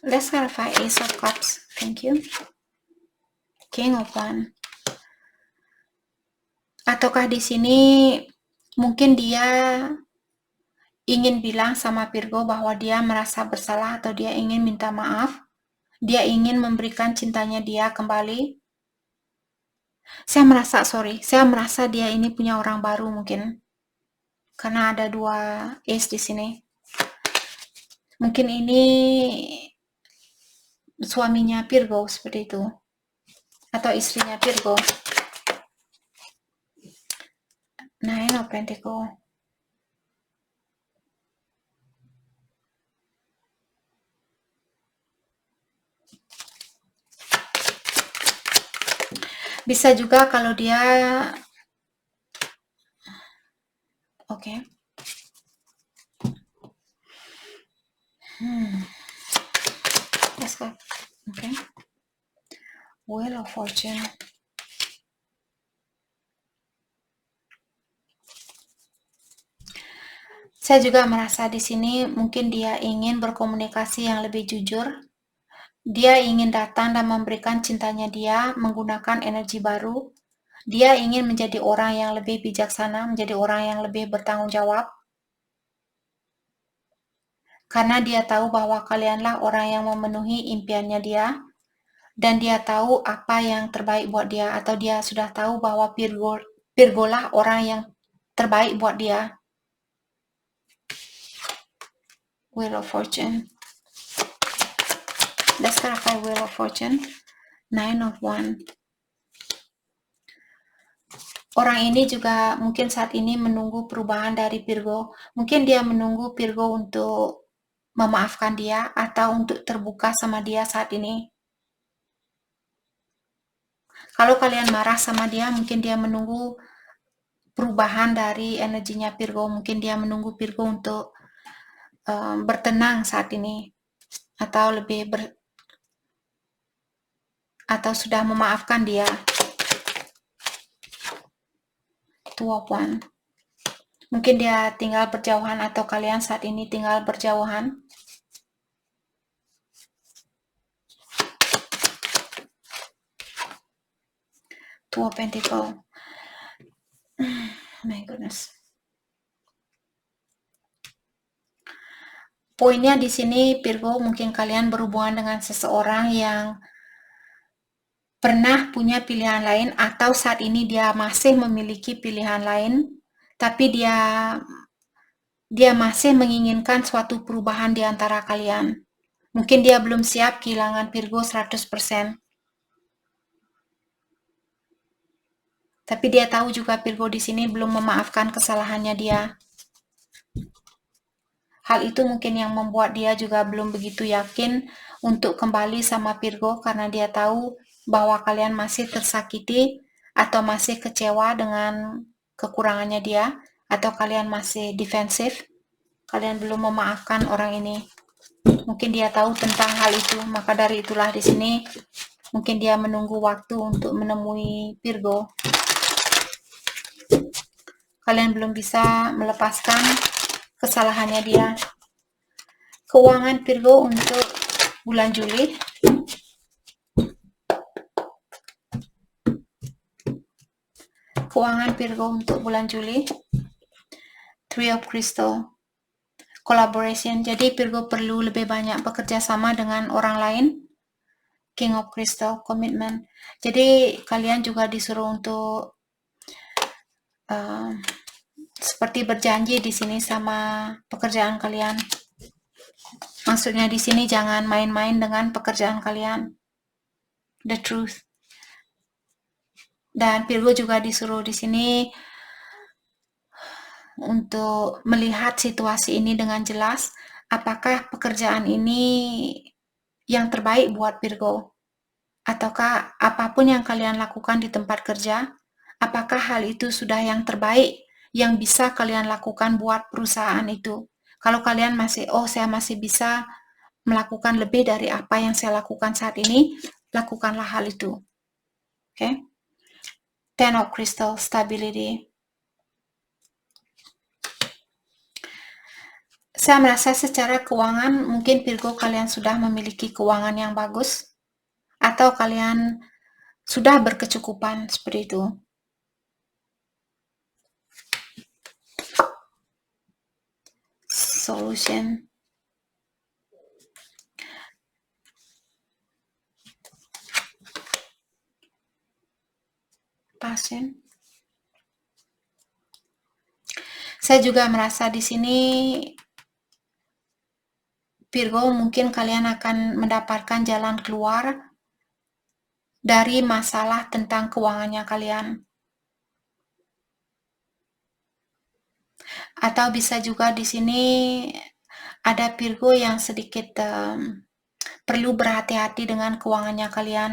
Let's clarify Ace of Cups. Thank you. King of Wands. Ataukah di sini mungkin dia ingin bilang sama Virgo bahwa dia merasa bersalah atau dia ingin minta maaf. Dia ingin memberikan cintanya dia kembali. Saya merasa dia ini punya orang baru mungkin. Karena ada 2 ace di sini. Mungkin ini suaminya Virgo seperti itu, atau istrinya Virgo. Nine of Pentacle. Bisa juga kalau dia oke. Let's go. Oke. Wheel of Fortune. Saya juga merasa di sini mungkin dia ingin berkomunikasi yang lebih jujur. Dia ingin datang dan memberikan cintanya dia menggunakan energi baru. Dia ingin menjadi orang yang lebih bijaksana, menjadi orang yang lebih bertanggung jawab. Karena dia tahu bahwa kalianlah orang yang memenuhi impiannya dia. Dan dia tahu apa yang terbaik buat dia. Atau dia sudah tahu bahwa Virgo lah orang yang terbaik buat dia. Wheel of Fortune. Let's clarify Wheel of Fortune. Nine of Wands. Orang ini juga mungkin saat ini menunggu perubahan dari Virgo. Mungkin dia menunggu Virgo untuk memaafkan dia atau untuk terbuka sama dia saat ini. Kalau kalian marah sama dia, mungkin dia menunggu perubahan dari energinya Virgo. Mungkin dia menunggu Virgo untuk bertenang saat ini, atau atau sudah memaafkan dia. Two of Wands. Mungkin dia tinggal berjauhan atau kalian saat ini tinggal berjauhan. Two of Pentacles. My goodness. Poinnya di sini Virgo, mungkin kalian berhubungan dengan seseorang yang pernah punya pilihan lain atau saat ini dia masih memiliki pilihan lain, tapi dia masih menginginkan suatu perubahan di antara kalian. Mungkin dia belum siap kehilangan Virgo 100%. Tapi dia tahu juga Virgo di sini belum memaafkan kesalahannya dia. Hal itu mungkin yang membuat dia juga belum begitu yakin untuk kembali sama Virgo karena dia tahu bahwa kalian masih tersakiti atau masih kecewa dengan kekurangannya dia, atau kalian masih defensif, kalian belum memaafkan orang ini. Mungkin dia tahu tentang hal itu, maka dari itulah di sini mungkin dia menunggu waktu untuk menemui Virgo. Kalian belum bisa melepaskan kesalahannya dia. Keuangan Virgo untuk bulan Juli. Keuangan Virgo untuk bulan Juli. Three of Crystal. Collaboration. Jadi Virgo perlu lebih banyak bekerja sama dengan orang lain. King of Crystal. Commitment. Jadi kalian juga disuruh untuk seperti berjanji di sini sama pekerjaan kalian. Maksudnya di sini jangan main-main dengan pekerjaan kalian. The truth. Dan Virgo juga disuruh di sini untuk melihat situasi ini dengan jelas. Apakah pekerjaan ini yang terbaik buat Virgo? Ataukah apapun yang kalian lakukan di tempat kerja, apakah hal itu sudah yang terbaik yang bisa kalian lakukan buat perusahaan itu? Kalau kalian masih, saya masih bisa melakukan lebih dari apa yang saya lakukan saat ini, lakukanlah hal itu. Okay? Ten of Crystal, Stability. Saya merasa secara keuangan mungkin Virgo kalian sudah memiliki keuangan yang bagus, atau kalian sudah berkecukupan seperti itu. Solution. Passion. Saya juga merasa di sini Virgo, mungkin kalian akan mendapatkan jalan keluar dari masalah tentang keuangannya kalian. Atau bisa juga di sini ada Virgo yang sedikit perlu berhati-hati dengan keuangannya kalian.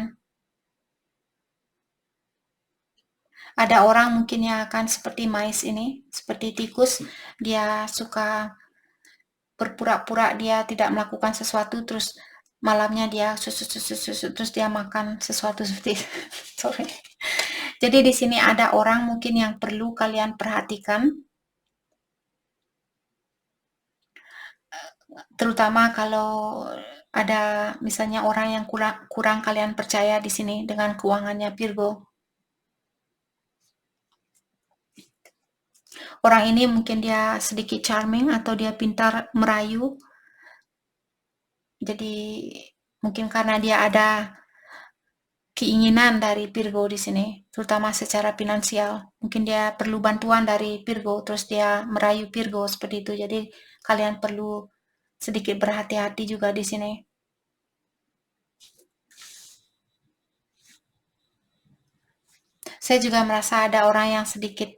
Ada orang mungkin yang akan seperti mais ini, seperti tikus, dia suka berpura-pura dia tidak melakukan sesuatu, terus malamnya dia terus dia makan sesuatu seperti itu. Sorry. Jadi di sini ada orang mungkin yang perlu kalian perhatikan, terutama kalau ada misalnya orang yang kurang kalian percaya di sini dengan keuangannya Virgo. Orang ini mungkin dia sedikit charming atau dia pintar merayu. Jadi mungkin karena dia ada keinginan dari Virgo di sini, terutama secara finansial. Mungkin dia perlu bantuan dari Virgo, terus dia merayu Virgo seperti itu. Jadi kalian perlu sedikit berhati-hati juga di sini. Saya juga merasa ada orang yang sedikit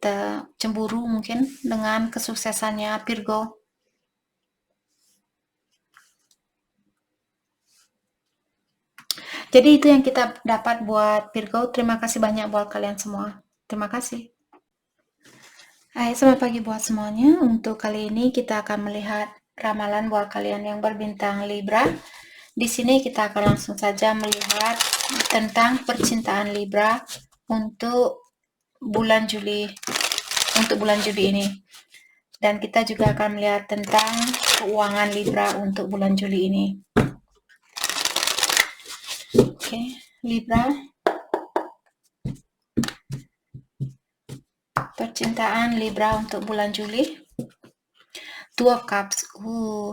cemburu mungkin dengan kesuksesannya Virgo. Jadi itu yang kita dapat buat Virgo. Terima kasih banyak buat kalian semua. Terima kasih. Hai, selamat pagi buat semuanya. Untuk kali ini kita akan melihat ramalan buat kalian yang berbintang Libra. Di sini kita akan langsung saja melihat tentang percintaan Libra untuk bulan Juli ini. Dan kita juga akan melihat tentang keuangan Libra untuk bulan Juli ini. Oke, Libra. Percintaan Libra untuk bulan Juli. Two of Cups.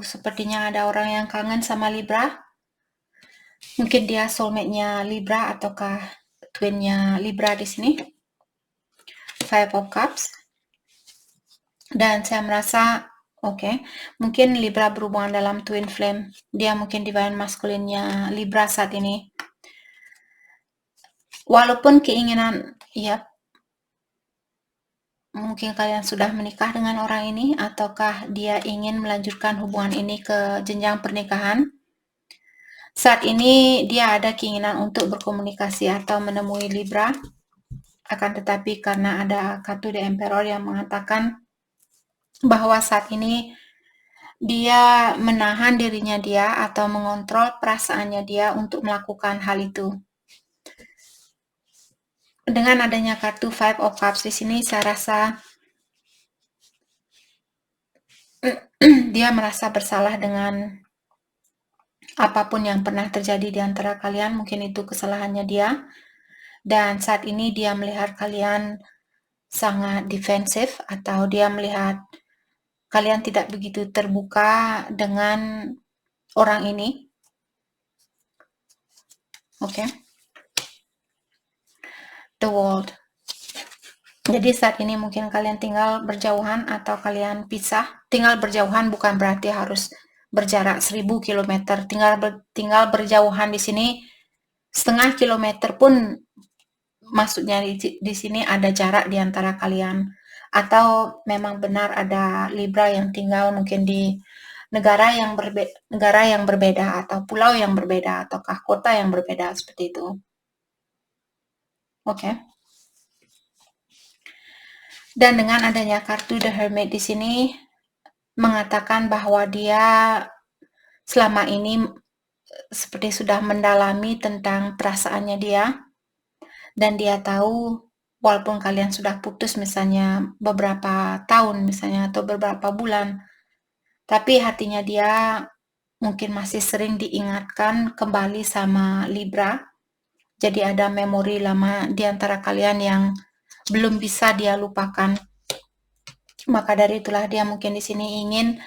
Sepertinya ada orang yang kangen sama Libra. Mungkin dia soulmate-nya Libra ataukah twin-nya Libra di sini. Five of Cups. Dan saya merasa mungkin Libra berhubungan dalam twin flame. Dia mungkin divine masculine-nya Libra saat ini. Walaupun keinginan, mungkin kalian sudah menikah dengan orang ini, ataukah dia ingin melanjutkan hubungan ini ke jenjang pernikahan. Saat ini dia ada keinginan untuk berkomunikasi atau menemui Libra. Akan tetapi karena ada kartu The Emperor yang mengatakan bahwa saat ini dia menahan dirinya dia atau mengontrol perasaannya dia untuk melakukan hal itu. Dengan adanya kartu Five of Cups di sini, saya rasa dia merasa bersalah dengan apapun yang pernah terjadi di antara kalian. Mungkin itu kesalahannya dia. Dan saat ini dia melihat kalian sangat defensif, atau dia melihat kalian tidak begitu terbuka dengan orang ini. The World. Jadi saat ini mungkin kalian tinggal berjauhan atau kalian pisah. Tinggal berjauhan bukan berarti harus berjarak 1000 km. Tinggal berjauhan di sini setengah kilometer pun, maksudnya di sini ada jarak di antara kalian. Atau memang benar ada Libra yang tinggal mungkin di negara yang berbeda atau pulau yang berbeda ataukah kota yang berbeda seperti itu. Dan dengan adanya kartu The Hermit di sini mengatakan bahwa dia selama ini seperti sudah mendalami tentang perasaannya dia, dan dia tahu walaupun kalian sudah putus misalnya beberapa tahun misalnya atau beberapa bulan, tapi hatinya dia mungkin masih sering diingatkan kembali sama Libra. Jadi ada memori lama di antara kalian yang belum bisa dia lupakan. Maka dari itulah dia mungkin di sini ingin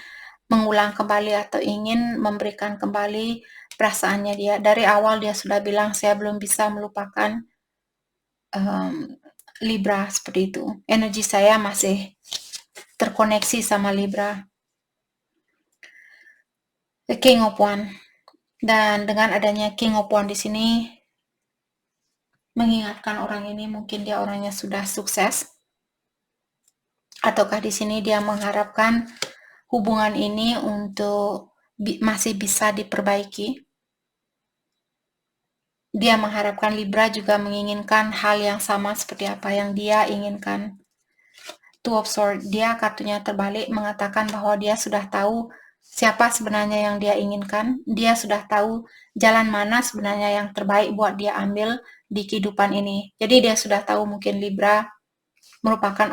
mengulang kembali atau ingin memberikan kembali perasaannya dia. Dari awal dia sudah bilang saya belum bisa melupakan Libra seperti itu. Energi saya masih terkoneksi sama Libra. The King of Wands. Dan dengan adanya King of Wands di sini mengingatkan orang ini mungkin dia orangnya sudah sukses, ataukah di sini dia mengharapkan hubungan ini untuk masih bisa diperbaiki. Dia mengharapkan Libra juga menginginkan hal yang sama seperti apa yang dia inginkan. Two of Swords, dia kartunya terbalik mengatakan bahwa dia sudah tahu siapa sebenarnya yang dia inginkan. Dia sudah tahu jalan mana sebenarnya yang terbaik buat dia ambil di kehidupan ini. Jadi dia sudah tahu mungkin Libra merupakan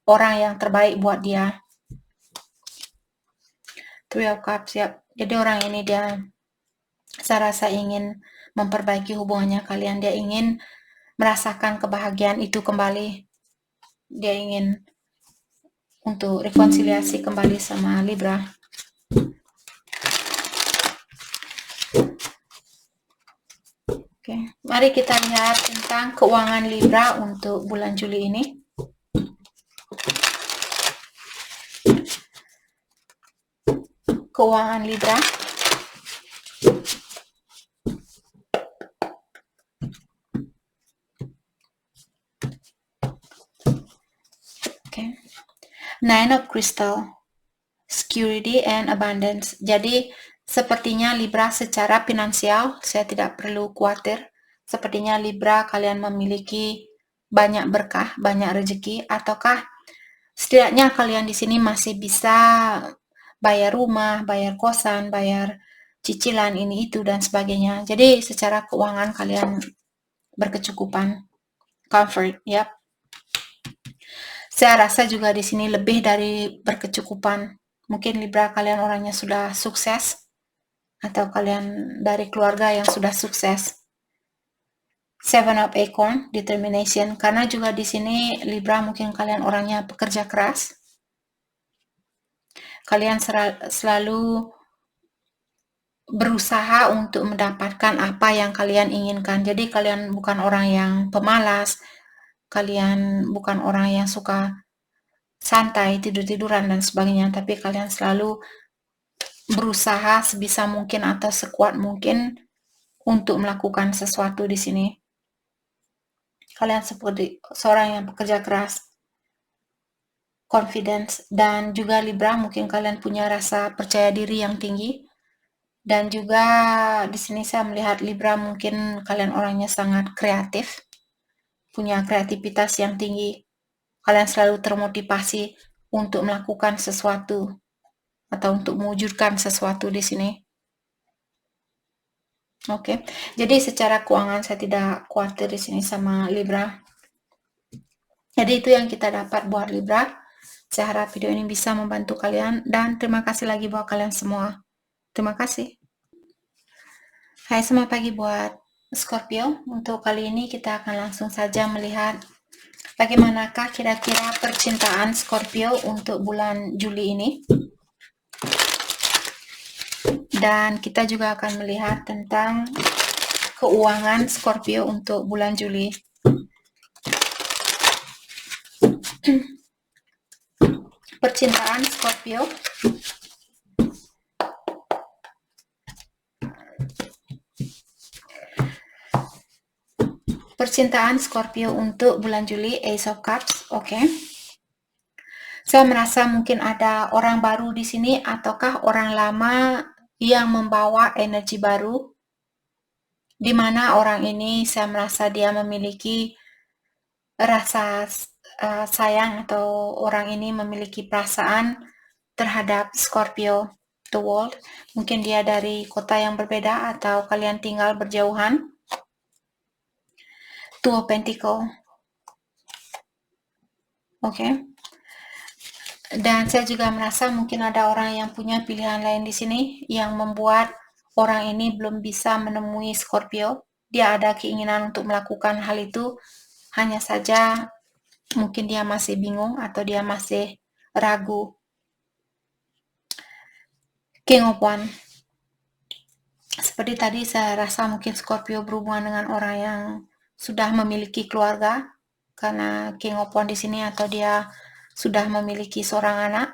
orang yang terbaik buat dia. Three of Cups, ya. Jadi orang ini dia, saya rasa ingin memperbaiki hubungannya kalian. Dia ingin merasakan kebahagiaan itu kembali. Dia ingin untuk rekonsiliasi kembali sama Libra. Oke, mari kita lihat tentang keuangan Libra untuk bulan Juli ini. Keuangan Libra. Oke. Nine of Crystal. Security and Abundance. Jadi sepertinya Libra secara finansial saya tidak perlu khawatir. Sepertinya Libra kalian memiliki banyak berkah, banyak rezeki, ataukah setidaknya kalian di sini masih bisa bayar rumah, bayar kosan, bayar cicilan ini itu dan sebagainya. Jadi secara keuangan kalian berkecukupan, comfort, ya. Saya rasa juga di sini lebih dari berkecukupan. Mungkin Libra kalian orangnya sudah sukses, atau kalian dari keluarga yang sudah sukses. Seven of Acorn, determination. Karena juga di sini Libra mungkin kalian orangnya pekerja keras. Kalian selalu berusaha untuk mendapatkan apa yang kalian inginkan. Jadi kalian bukan orang yang pemalas, kalian bukan orang yang suka santai, tidur-tiduran dan sebagainya, tapi kalian selalu berusaha sebisa mungkin atau sekuat mungkin untuk melakukan sesuatu di sini. Kalian seperti seorang yang bekerja keras, confidence, dan juga Libra mungkin kalian punya rasa percaya diri yang tinggi. Dan juga di sini saya melihat Libra mungkin kalian orangnya sangat kreatif, punya kreativitas yang tinggi. Kalian selalu termotivasi untuk melakukan sesuatu atau untuk mewujudkan sesuatu di sini. Oke, jadi secara keuangan saya tidak khawatir di sini sama Libra. Jadi itu yang kita dapat buat Libra. Saya harap video ini bisa membantu kalian dan terima kasih lagi buat kalian semua. Terima kasih. Hai, selamat pagi buat Scorpio. Untuk kali ini kita akan langsung saja melihat bagaimanakah kira-kira percintaan Scorpio untuk bulan Juli ini. Dan kita juga akan melihat tentang keuangan Scorpio untuk bulan Juli. Percintaan Scorpio. Percintaan Scorpio untuk bulan Juli, Ace of Cups. Oke. Saya merasa mungkin ada orang baru di sini ataukah orang lama yang membawa energi baru, di mana orang ini saya merasa dia memiliki rasa sayang atau orang ini memiliki perasaan terhadap Scorpio, the world. Mungkin dia dari kota yang berbeda atau kalian tinggal berjauhan. Two of Pentacles. Oke. Dan saya juga merasa mungkin ada orang yang punya pilihan lain di sini yang membuat orang ini belum bisa menemui Scorpio. Dia ada keinginan untuk melakukan hal itu, hanya saja mungkin dia masih bingung atau dia masih ragu. King of Wands. Seperti tadi saya rasa mungkin Scorpio berhubungan dengan orang yang sudah memiliki keluarga, karena King of Wands di sini, atau dia sudah memiliki seorang anak.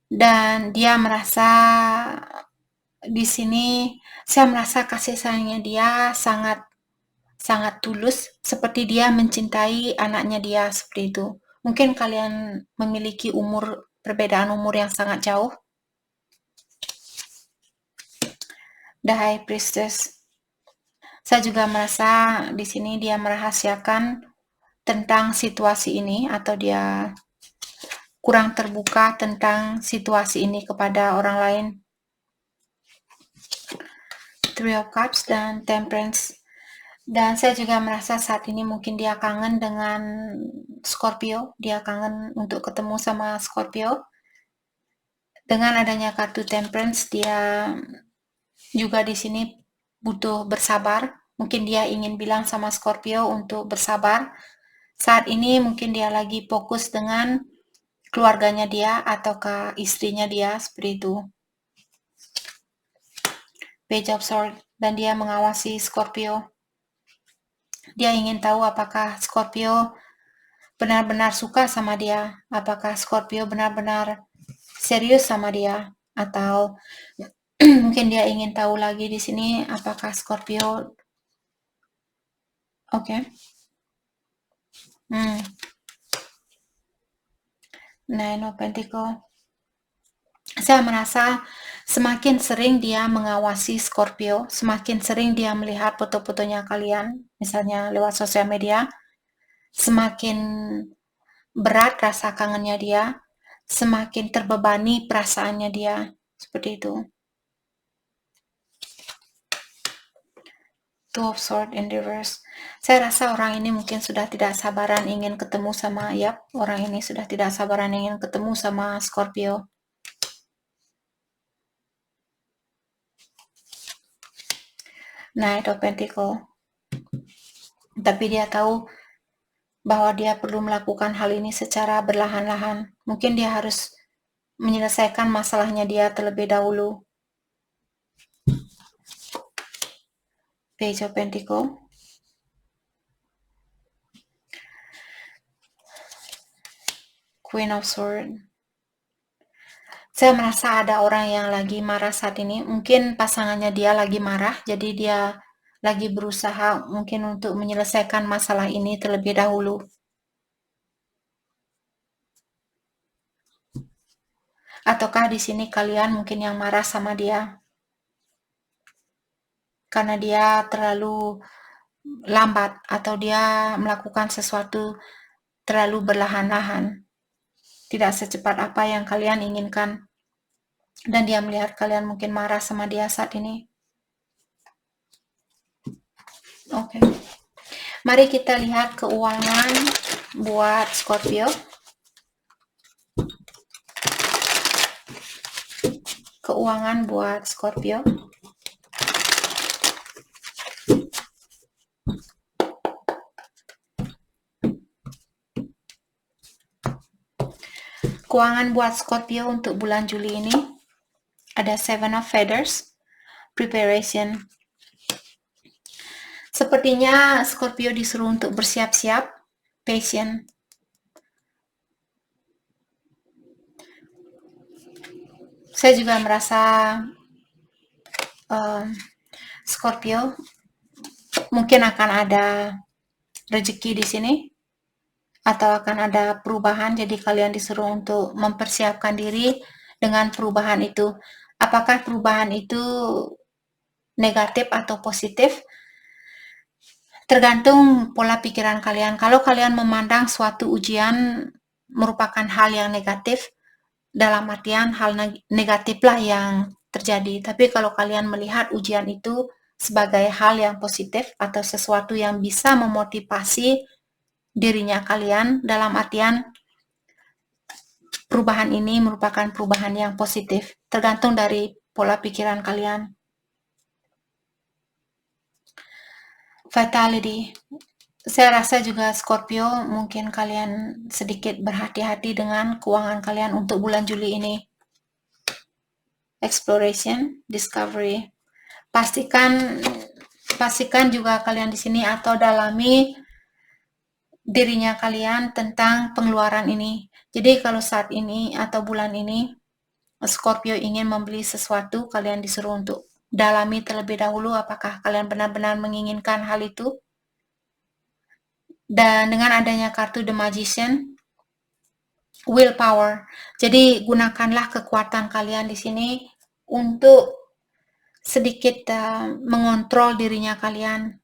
Dan dia merasa di sini saya merasa kasih sayangnya dia sangat tulus, seperti dia mencintai anaknya dia, seperti itu. Mungkin kalian memiliki perbedaan umur yang sangat jauh. The High Priestess. Saya juga merasa di sini dia merahasiakan tentang situasi ini, atau dia kurang terbuka tentang situasi ini kepada orang lain. Three of Cups dan Temperance. Dan saya juga merasa saat ini mungkin dia kangen dengan Scorpio. Dia kangen untuk ketemu sama Scorpio. Dengan adanya kartu Temperance, dia juga di sini butuh bersabar. Mungkin dia ingin bilang sama Scorpio untuk bersabar. Saat ini mungkin dia lagi fokus dengan keluarganya dia ataukah istrinya dia, seperti itu. Page of Swords, dan dia mengawasi Scorpio. Dia ingin tahu apakah Scorpio benar-benar suka sama dia, apakah Scorpio benar-benar serius sama dia, atau mungkin dia ingin tahu lagi di sini apakah Scorpio Nine of Pentacles. Saya merasa semakin sering dia mengawasi Scorpio, semakin sering dia melihat foto-fotonya kalian, misalnya lewat sosial media, semakin berat rasa kangennya dia, semakin terbebani perasaannya dia, seperti itu. Two of Swords in reverse. Saya rasa orang ini mungkin sudah tidak sabaran ingin ketemu sama, orang ini sudah tidak sabaran ingin ketemu sama Scorpio. Knight of Pentacles. Tapi dia tahu bahwa dia perlu melakukan hal ini secara berlahan-lahan. Mungkin dia harus menyelesaikan masalahnya dia terlebih dahulu. Page of Pentacles. Queen of Swords. Saya merasa ada orang yang lagi marah saat ini. Mungkin pasangannya dia lagi marah, jadi dia lagi berusaha mungkin untuk menyelesaikan masalah ini terlebih dahulu. Ataukah di sini kalian mungkin yang marah sama dia? Karena dia terlalu lambat atau dia melakukan sesuatu terlalu berlahan-lahan, tidak secepat apa yang kalian inginkan, dan dia melihat kalian mungkin marah sama dia saat ini. Mari kita lihat keuangan buat Scorpio. Keuangan buat Scorpio. Keuangan buat Scorpio untuk bulan Juli ini ada Seven of Feathers, preparation. Sepertinya Scorpio disuruh untuk bersiap-siap, patient. Saya juga merasa Scorpio mungkin akan ada rezeki di sini, atau akan ada perubahan, jadi kalian disuruh untuk mempersiapkan diri dengan perubahan itu. Apakah perubahan itu negatif atau positif? Tergantung pola pikiran kalian. Kalau kalian memandang suatu ujian merupakan hal yang negatif, dalam artian hal negatiflah yang terjadi. Tapi kalau kalian melihat ujian itu sebagai hal yang positif atau sesuatu yang bisa memotivasi dirinya kalian, dalam artian perubahan ini merupakan perubahan yang positif, tergantung dari pola pikiran kalian. Vitality. Saya rasa juga Scorpio mungkin kalian sedikit berhati-hati dengan keuangan kalian untuk bulan Juli ini. Exploration, discovery. Pastikan juga kalian di sini atau dalami dirinya kalian tentang pengeluaran ini. Jadi kalau saat ini atau bulan ini Scorpio ingin membeli sesuatu, kalian disuruh untuk dalami terlebih dahulu apakah kalian benar-benar menginginkan hal itu. Dan dengan adanya kartu The Magician, willpower. Jadi gunakanlah kekuatan kalian di sini untuk sedikit mengontrol dirinya kalian.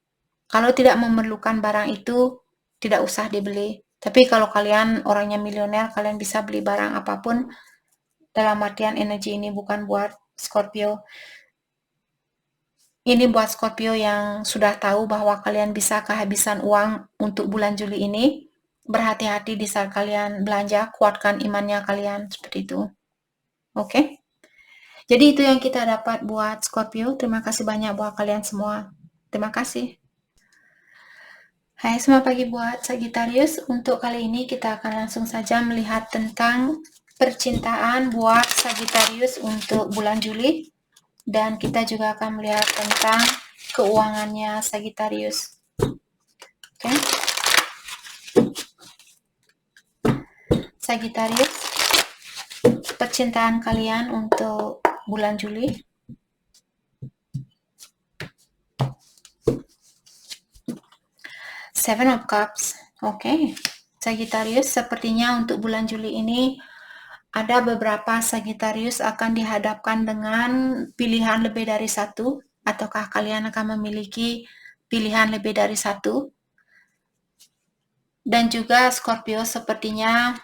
Kalau tidak memerlukan barang itu, tidak usah dibeli. Tapi kalau kalian orangnya milioner, kalian bisa beli barang apapun. Dalam artian energi ini bukan buat Scorpio. Ini buat Scorpio yang sudah tahu bahwa kalian bisa kehabisan uang untuk bulan Juli ini. Berhati-hati di saat kalian belanja, kuatkan imannya kalian, seperti itu. Oke? Jadi itu yang kita dapat buat Scorpio. Terima kasih banyak buat kalian semua. Terima kasih. Hai, selamat pagi buat Sagittarius. Untuk kali ini kita akan langsung saja melihat tentang percintaan buat Sagittarius untuk bulan Juli. Dan kita juga akan melihat tentang keuangannya Sagittarius. Oke. Sagittarius, percintaan kalian untuk bulan Juli. Seven of Cups. Oke. Sagittarius, sepertinya untuk bulan Juli ini ada beberapa Sagittarius akan dihadapkan dengan pilihan lebih dari satu, ataukah kalian akan memiliki pilihan lebih dari satu. Dan juga Scorpio sepertinya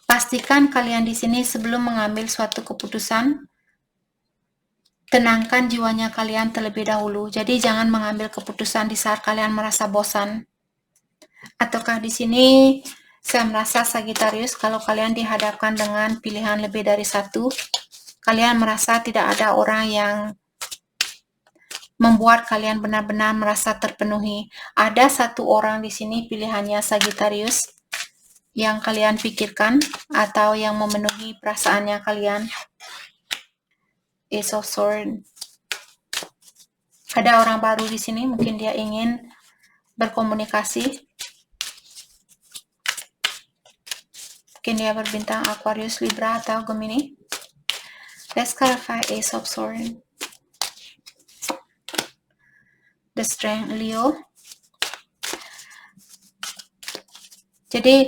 pastikan kalian di sini sebelum mengambil suatu keputusan, tenangkan jiwanya kalian terlebih dahulu. Jadi jangan mengambil keputusan di saat kalian merasa bosan. Ataukah di sini saya merasa Sagittarius, kalau kalian dihadapkan dengan pilihan lebih dari satu, kalian merasa tidak ada orang yang membuat kalian benar-benar merasa terpenuhi. Ada satu orang di sini pilihannya Sagittarius yang kalian pikirkan atau yang memenuhi perasaannya kalian. Ace of Swords. Ada orang baru di sini, mungkin dia ingin berkomunikasi. Mungkin dia berbintang Aquarius, Libra, atau Gemini. Let's clarify Ace of Swords. The Strength, Leo. Jadi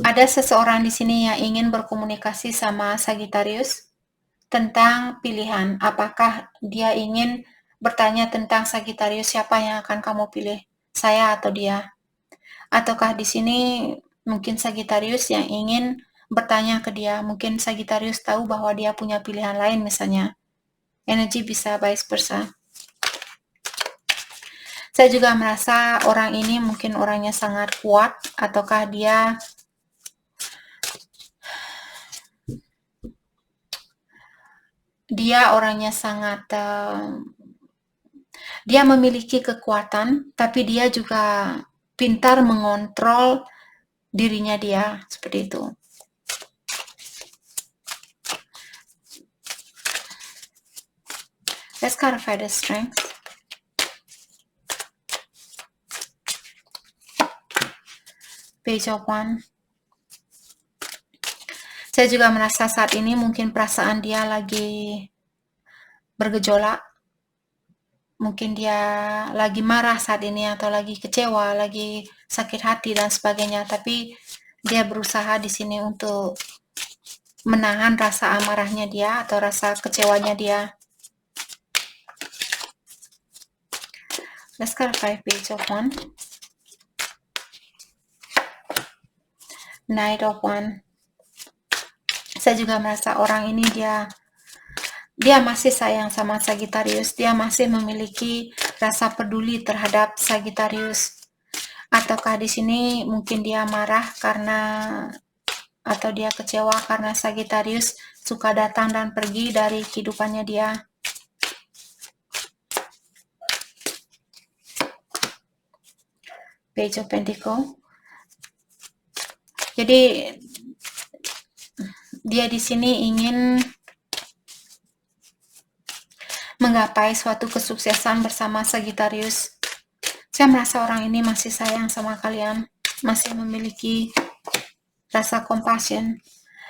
ada seseorang di sini yang ingin berkomunikasi sama Sagittarius tentang pilihan. Apakah dia ingin bertanya tentang Sagittarius, siapa yang akan kamu pilih, saya atau dia? Ataukah di sini mungkin Sagittarius yang ingin bertanya ke dia, mungkin Sagittarius tahu bahwa dia punya pilihan lain misalnya. Energi bisa vice versa. Saya juga merasa orang ini mungkin orangnya sangat kuat, ataukah dia orangnya sangat dia memiliki kekuatan, tapi dia juga pintar mengontrol dirinya dia, seperti itu. Let's clarify the strength. Page of Wands. Saya juga merasa saat ini mungkin perasaan dia lagi bergejolak. Mungkin dia lagi marah saat ini, atau lagi kecewa, lagi sakit hati dan sebagainya. Tapi dia berusaha di sini untuk menahan rasa amarahnya dia atau rasa kecewanya dia. Let's clarify Page of Wands. Knight of Wands. Saya juga merasa orang ini dia masih sayang sama Sagittarius, dia masih memiliki rasa peduli terhadap Sagittarius. Ataukah di sini mungkin dia marah karena, atau dia kecewa karena Sagittarius suka datang dan pergi dari kehidupannya dia. Page of Pentacles. Jadi dia di sini ingin menggapai suatu kesuksesan bersama Sagittarius. Saya merasa orang ini masih sayang sama kalian, masih memiliki rasa compassion.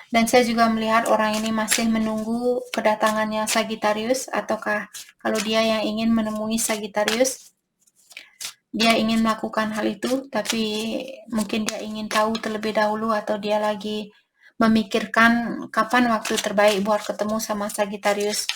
Dan saya juga melihat orang ini masih menunggu kedatangannya Sagittarius, ataukah kalau dia yang ingin menemui Sagittarius, dia ingin melakukan hal itu, tapi mungkin dia ingin tahu terlebih dahulu, atau dia lagi memikirkan kapan waktu terbaik buat ketemu sama Sagittarius.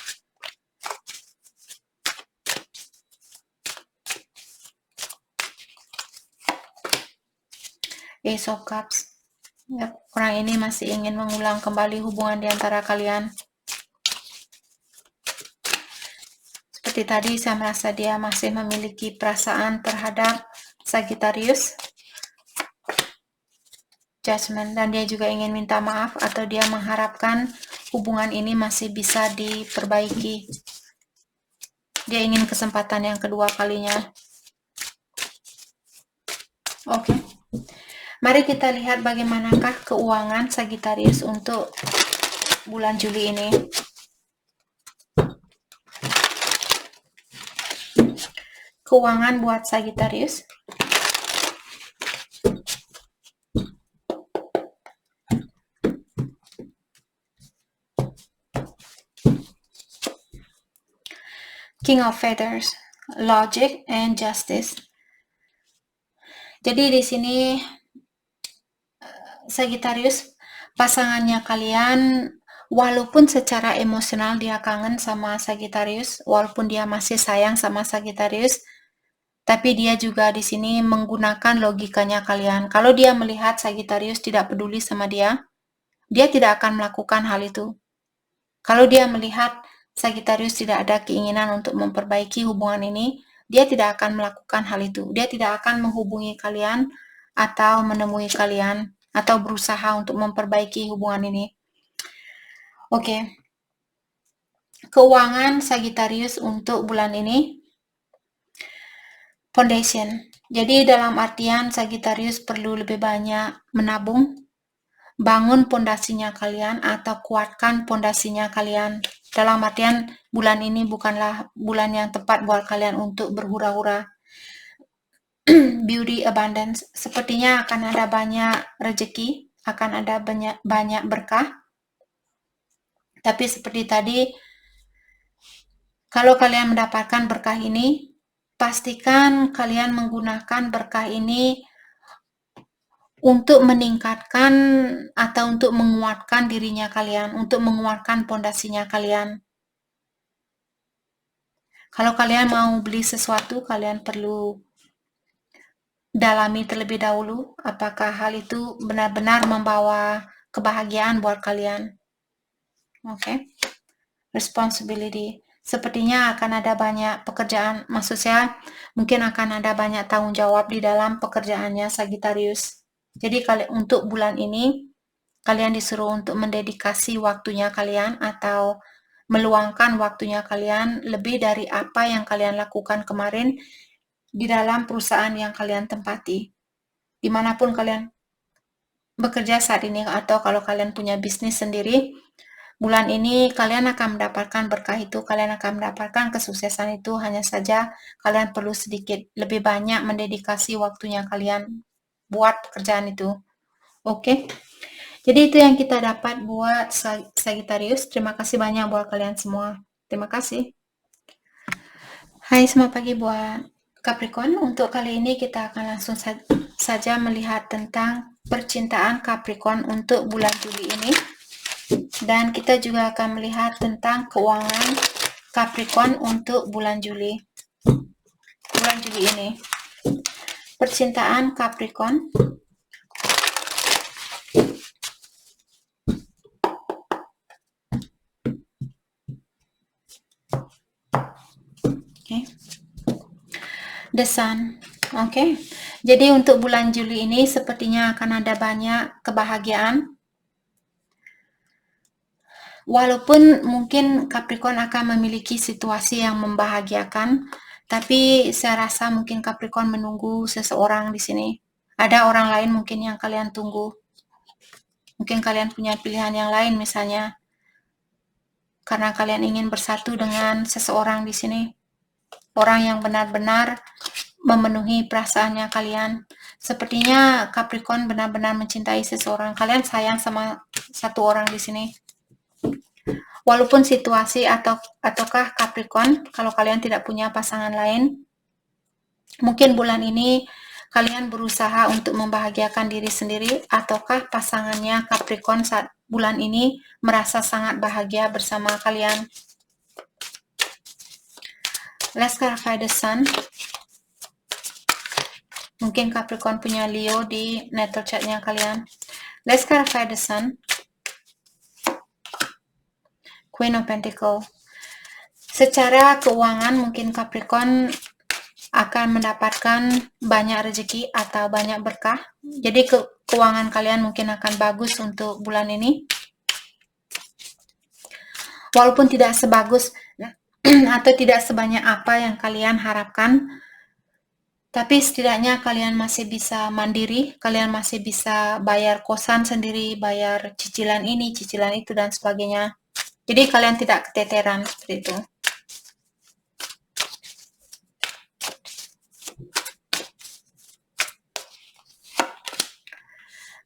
Ace of Cups. Ya, orang ini masih ingin mengulang kembali hubungan di antara kalian. Seperti tadi, saya merasa dia masih memiliki perasaan terhadap Sagittarius. Judgment, dan dia juga ingin minta maaf, atau dia mengharapkan hubungan ini masih bisa diperbaiki. Dia ingin kesempatan yang kedua kalinya. Oke. Mari kita lihat bagaimanakah keuangan Sagittarius untuk bulan Juli ini. Keuangan buat Sagittarius. King of Feathers, Logic and Justice. Jadi di sini Sagittarius, pasangannya kalian, walaupun secara emosional dia kangen sama Sagittarius, walaupun dia masih sayang sama Sagittarius, tapi dia juga di sini menggunakan logikanya kalian. Kalau dia melihat Sagittarius tidak peduli sama dia tidak akan melakukan hal itu. Kalau dia melihat Sagittarius tidak ada keinginan untuk memperbaiki hubungan ini, dia tidak akan melakukan hal itu. Dia tidak akan menghubungi kalian atau menemui kalian atau berusaha untuk memperbaiki hubungan ini. Oke. Keuangan Sagittarius untuk bulan ini. Foundation. Jadi dalam artian Sagittarius perlu lebih banyak menabung, bangun pondasinya kalian, atau kuatkan pondasinya kalian. Dalam artian bulan ini bukanlah bulan yang tepat buat kalian untuk berhura-hura. Beauty abundance, sepertinya akan ada banyak rezeki, akan ada banyak berkah. Tapi seperti tadi, kalau kalian mendapatkan berkah ini, pastikan kalian menggunakan berkah ini untuk meningkatkan atau untuk menguatkan dirinya kalian, untuk menguatkan pondasinya kalian. Kalau kalian mau beli sesuatu, kalian perlu dalami terlebih dahulu apakah hal itu benar-benar membawa kebahagiaan buat kalian. Oke. Responsibility. Sepertinya akan ada banyak pekerjaan, maksud saya mungkin akan ada banyak tanggung jawab di dalam pekerjaannya Sagittarius. Jadi untuk bulan ini, kalian disuruh untuk mendedikasi waktunya kalian atau meluangkan waktunya kalian lebih dari apa yang kalian lakukan kemarin di dalam perusahaan yang kalian tempati. Dimanapun kalian bekerja saat ini, atau kalau kalian punya bisnis sendiri, bulan ini kalian akan mendapatkan berkah itu, kalian akan mendapatkan kesuksesan itu, hanya saja kalian perlu sedikit lebih banyak mendedikasi waktunya kalian buat pekerjaan itu. Oke. Jadi itu yang kita dapat buat Sagittarius. Terima kasih banyak buat kalian semua. Terima kasih. Hai, selamat pagi buat Capricorn. Untuk kali ini kita akan langsung saja melihat tentang percintaan Capricorn untuk bulan Juli ini. Dan kita juga akan melihat tentang keuangan Capricorn untuk bulan Juli. Bulan Juli ini. Percintaan Capricorn. Okay. The Sun. Oke. Jadi untuk bulan Juli ini sepertinya akan ada banyak kebahagiaan. Walaupun mungkin Capricorn akan memiliki situasi yang membahagiakan, tapi saya rasa mungkin Capricorn menunggu seseorang di sini. Ada orang lain mungkin yang kalian tunggu. Mungkin kalian punya pilihan yang lain misalnya, karena kalian ingin bersatu dengan seseorang di sini. Orang yang benar-benar memenuhi perasaannya kalian. Sepertinya Capricorn benar-benar mencintai seseorang. Kalian sayang sama satu orang di sini. Walaupun situasi ataukah Capricorn, kalau kalian tidak punya pasangan lain, mungkin bulan ini kalian berusaha untuk membahagiakan diri sendiri, ataukah pasangannya Capricorn saat bulan ini merasa sangat bahagia bersama kalian. Let's clarify the Sun. Mungkin Capricorn punya Leo di natal chartnya kalian. Let's clarify the Sun. Queen of Pentacles. Secara keuangan mungkin Capricorn akan mendapatkan banyak rezeki atau banyak berkah. Jadi keuangan kalian mungkin akan bagus untuk bulan ini. Walaupun tidak sebagus atau tidak sebanyak apa yang kalian harapkan, tapi setidaknya kalian masih bisa mandiri, kalian masih bisa bayar kosan sendiri, bayar cicilan ini, cicilan itu, dan sebagainya. Jadi kalian tidak keteteran seperti itu.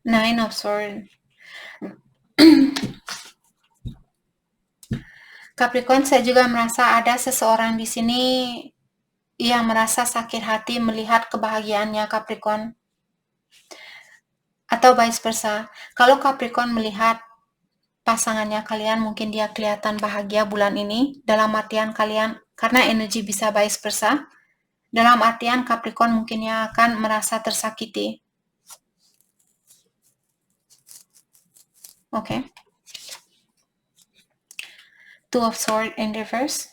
Nine of Swords. Capricorn, saya juga merasa ada seseorang di sini yang merasa sakit hati melihat kebahagiaannya Capricorn. Atau vice versa. Kalau Capricorn melihat pasangannya kalian, mungkin dia kelihatan bahagia bulan ini, dalam artian kalian, karena energi bisa vice versa, dalam artian Capricorn mungkin yang akan merasa tersakiti. Oke. Two of Swords in reverse.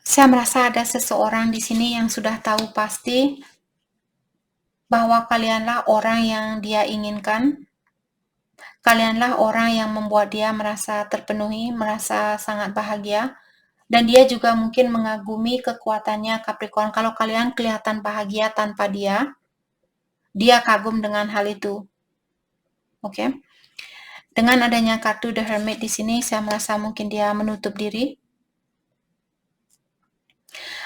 Saya merasa ada seseorang di sini yang sudah tahu pasti bahwa kalianlah orang yang dia inginkan. Kalianlah orang yang membuat dia merasa terpenuhi, merasa sangat bahagia. Dan dia juga mungkin mengagumi kekuatannya Capricorn. Kalau kalian kelihatan bahagia tanpa dia kagum dengan hal itu. Oke. Dengan adanya kartu The Hermit di sini, saya merasa mungkin dia menutup diri.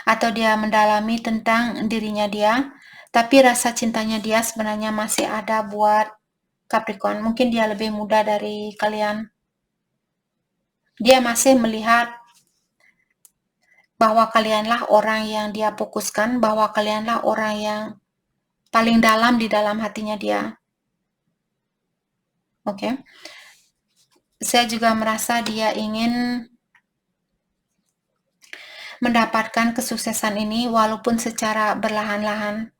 Atau dia mendalami tentang dirinya dia. Tapi rasa cintanya dia sebenarnya masih ada buat Capricorn. Mungkin dia lebih muda dari kalian. Dia masih melihat bahwa kalianlah orang yang dia fokuskan, bahwa kalianlah orang yang paling dalam di dalam hatinya dia. Oke. Saya juga merasa dia ingin mendapatkan kesuksesan ini walaupun secara berlahan-lahan.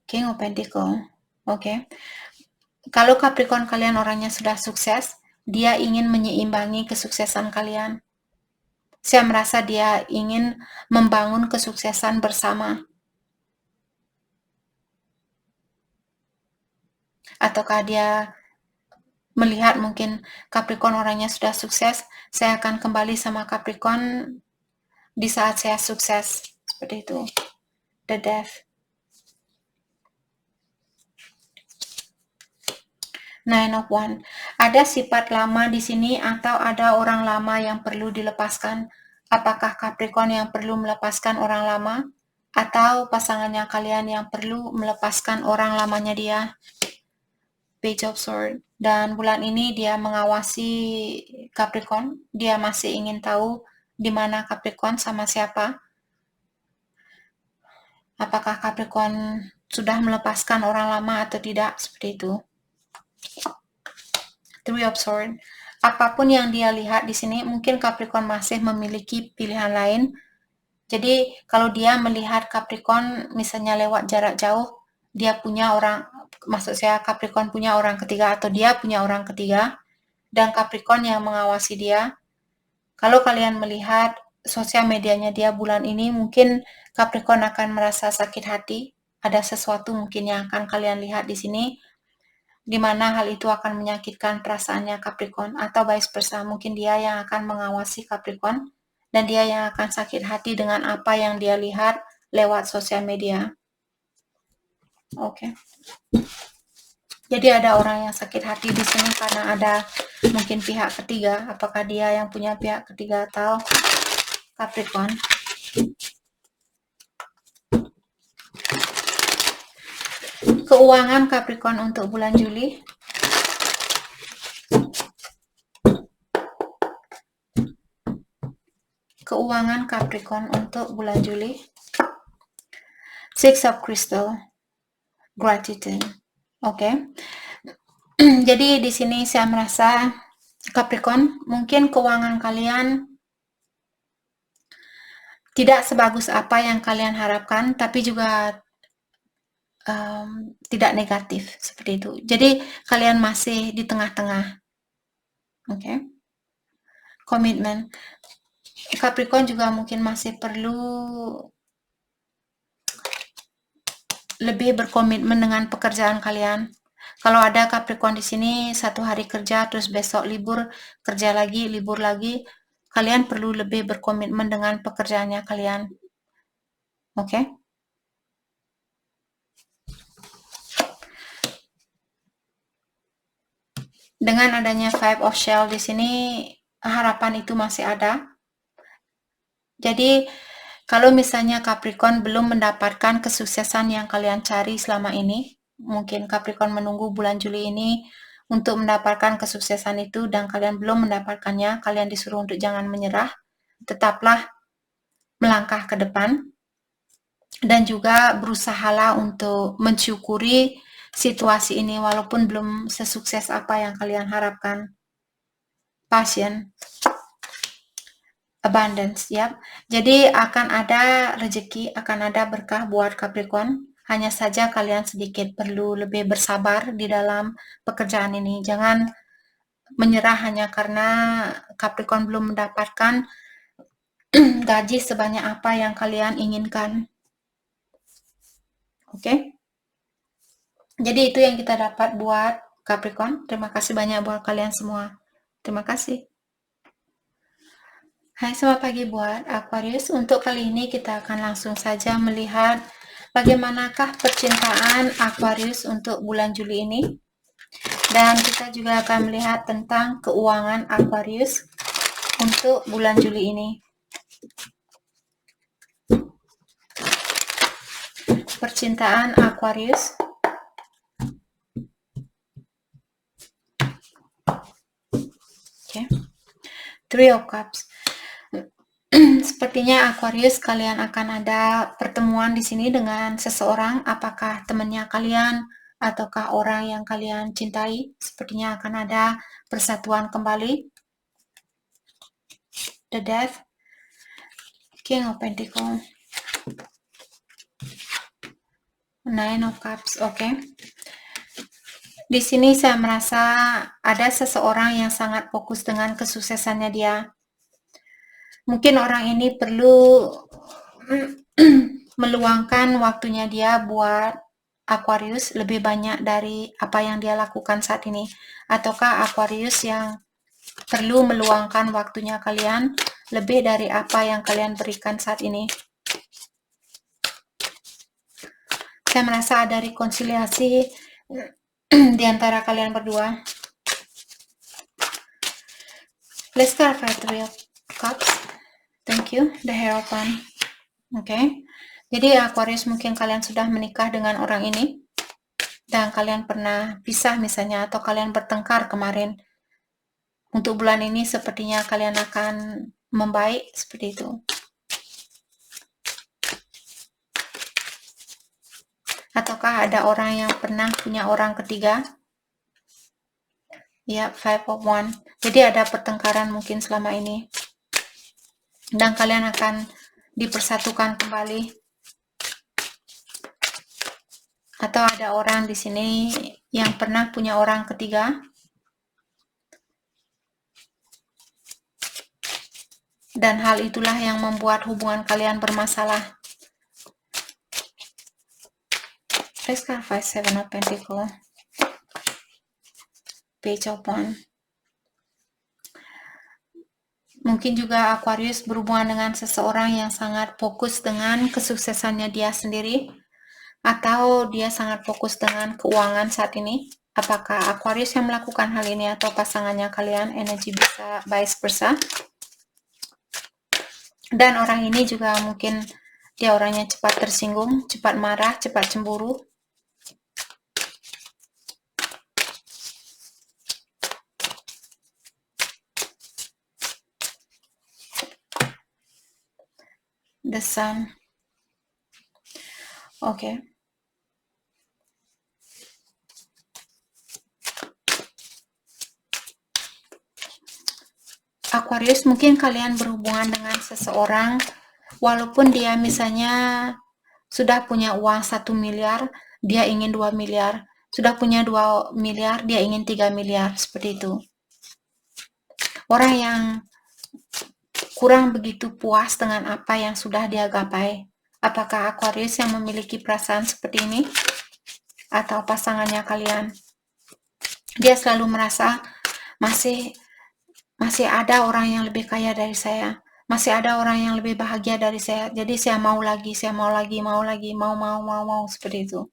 King of Pentacles. Oke. Kalau Capricorn kalian orangnya sudah sukses, dia ingin menyeimbangi kesuksesan kalian. Saya merasa dia ingin membangun kesuksesan bersama. Ataukah dia melihat mungkin Capricorn orangnya sudah sukses, saya akan kembali sama Capricorn di saat saya sukses. Seperti itu. The Death. Nine of Wands. Ada sifat lama di sini atau ada orang lama yang perlu dilepaskan. Apakah Capricorn yang perlu melepaskan orang lama atau pasangannya kalian yang perlu melepaskan orang lamanya dia? Page of Swords. Dan bulan ini dia mengawasi Capricorn. Dia masih ingin tahu di mana Capricorn sama siapa. Apakah Capricorn sudah melepaskan orang lama atau tidak? Seperti itu. Three of Swords. Apapun yang dia lihat di sini, mungkin Capricorn masih memiliki pilihan lain. Jadi kalau dia melihat Capricorn misalnya lewat jarak jauh, dia punya orang, maksud saya Capricorn punya orang ketiga atau dia punya orang ketiga, dan Capricorn yang mengawasi dia. Kalau kalian melihat sosial medianya dia bulan ini, mungkin Capricorn akan merasa sakit hati. Ada sesuatu mungkin yang akan kalian lihat di sini, di mana hal itu akan menyakitkan perasaannya Capricorn, atau vice versa, mungkin dia yang akan mengawasi Capricorn dan dia yang akan sakit hati dengan apa yang dia lihat lewat sosial media. Oke. Jadi ada orang yang sakit hati di sini karena ada mungkin pihak ketiga. Apakah dia yang punya pihak ketiga atau Capricorn? Keuangan Capricorn untuk bulan Juli. Keuangan Capricorn untuk bulan Juli. Six of Crystal. Gratitude. Oke. Jadi di sini saya merasa Capricorn, mungkin keuangan kalian tidak sebagus apa yang kalian harapkan, tapi juga tidak negatif seperti itu. Jadi kalian masih di tengah-tengah. Oke. Komitmen. Capricorn juga mungkin masih perlu lebih berkomitmen dengan pekerjaan kalian. Kalau ada Capricorn di sini, satu hari kerja, terus besok libur, kerja lagi, libur lagi, kalian perlu lebih berkomitmen dengan pekerjaannya kalian. Oke? Dengan adanya Five of Shell di sini, harapan itu masih ada. Jadi, kalau misalnya Capricorn belum mendapatkan kesuksesan yang kalian cari selama ini, mungkin Capricorn menunggu bulan Juli ini untuk mendapatkan kesuksesan itu dan kalian belum mendapatkannya, kalian disuruh untuk jangan menyerah, tetaplah melangkah ke depan dan juga berusahalah untuk mensyukuri situasi ini walaupun belum sesukses apa yang kalian harapkan. Passion. Abundance, ya. Jadi akan ada rezeki, akan ada berkah buat Capricorn. Hanya saja kalian sedikit perlu lebih bersabar di dalam pekerjaan ini. Jangan menyerah hanya karena Capricorn belum mendapatkan gaji sebanyak apa yang kalian inginkan. Oke? Jadi itu yang kita dapat buat Capricorn. Terima kasih banyak buat kalian semua. Terima kasih. Hai, selamat pagi buat Aquarius. Untuk kali ini kita akan langsung saja melihat bagaimanakah percintaan Aquarius untuk bulan Juli ini. Dan kita juga akan melihat tentang keuangan Aquarius untuk bulan Juli ini. Percintaan Aquarius. Oke. Three of Cups. Sepertinya Aquarius kalian akan ada pertemuan di sini dengan seseorang, apakah temannya kalian ataukah orang yang kalian cintai. Sepertinya akan ada persatuan kembali. The Death. King of Pentacles. Nine of Cups. Oke. Di sini saya merasa ada seseorang yang sangat fokus dengan kesuksesannya dia. Mungkin orang ini perlu meluangkan waktunya dia buat Aquarius lebih banyak dari apa yang dia lakukan saat ini. Ataukah Aquarius yang perlu meluangkan waktunya kalian lebih dari apa yang kalian berikan saat ini. Saya merasa ada rekonsiliasi di antara kalian berdua. Let's clarify Three of Cups. Thank you. The Hierophant. Oke. Jadi Aquarius mungkin kalian sudah menikah dengan orang ini. Dan kalian pernah pisah misalnya. Atau kalian bertengkar kemarin. Untuk bulan ini sepertinya kalian akan membaik. Seperti itu. Ataukah ada orang yang pernah punya orang ketiga? Ya, Five of Wands. Jadi ada pertengkaran mungkin selama ini. Dan kalian akan dipersatukan kembali. Atau ada orang di sini yang pernah punya orang ketiga. Dan hal itulah yang membuat hubungan kalian bermasalah. Let's clarify Seven of Pentacles. Page of Wands. Mungkin juga Aquarius berhubungan dengan seseorang yang sangat fokus dengan kesuksesannya dia sendiri. Atau dia sangat fokus dengan keuangan saat ini. Apakah Aquarius yang melakukan hal ini atau pasangannya kalian? Energi bisa vice versa. Dan orang ini juga mungkin dia orangnya cepat tersinggung, cepat marah, cepat cemburu. The Sun. Oke. Aquarius, mungkin kalian berhubungan dengan seseorang walaupun dia misalnya sudah punya uang 1 miliar, dia ingin 2 miliar. Sudah punya 2 miliar, dia ingin 3 miliar. Seperti itu. Orang yang kurang begitu puas dengan apa yang sudah dia gapai. Apakah Aquarius yang memiliki perasaan seperti ini? Atau pasangannya kalian? Dia selalu merasa masih ada orang yang lebih kaya dari saya. Masih ada orang yang lebih bahagia dari saya. Jadi saya mau lagi, mau, seperti itu.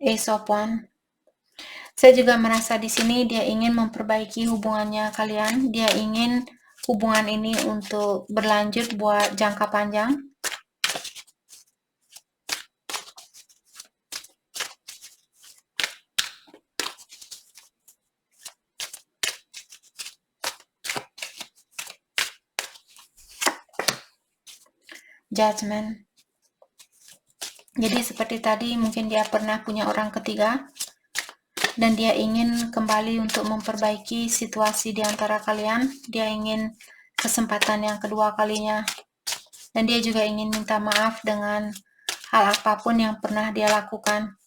Ace of Wands. Saya juga merasa di sini dia ingin memperbaiki hubungannya kalian. Dia ingin hubungan ini untuk berlanjut buat jangka panjang. Judgment. Jadi seperti tadi, mungkin dia pernah punya orang ketiga dan dia ingin kembali untuk memperbaiki situasi di antara kalian. Dia ingin kesempatan yang kedua kalinya. Dan dia juga ingin minta maaf dengan hal apapun yang pernah dia lakukan.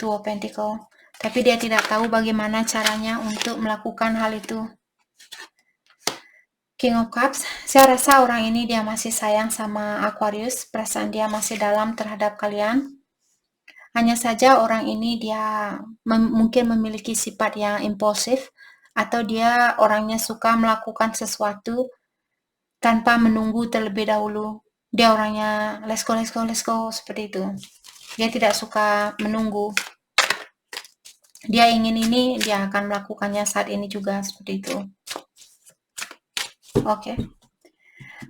Two of Pentacles. Tapi dia tidak tahu bagaimana caranya untuk melakukan hal itu. King of Cups, saya rasa orang ini dia masih sayang sama Aquarius, perasaan dia masih dalam terhadap kalian. Hanya saja orang ini dia mungkin memiliki sifat yang impulsif, atau dia orangnya suka melakukan sesuatu tanpa menunggu terlebih dahulu. Dia orangnya let's go, seperti itu. Dia tidak suka menunggu. Dia ingin ini, dia akan melakukannya saat ini juga, seperti itu. Oke.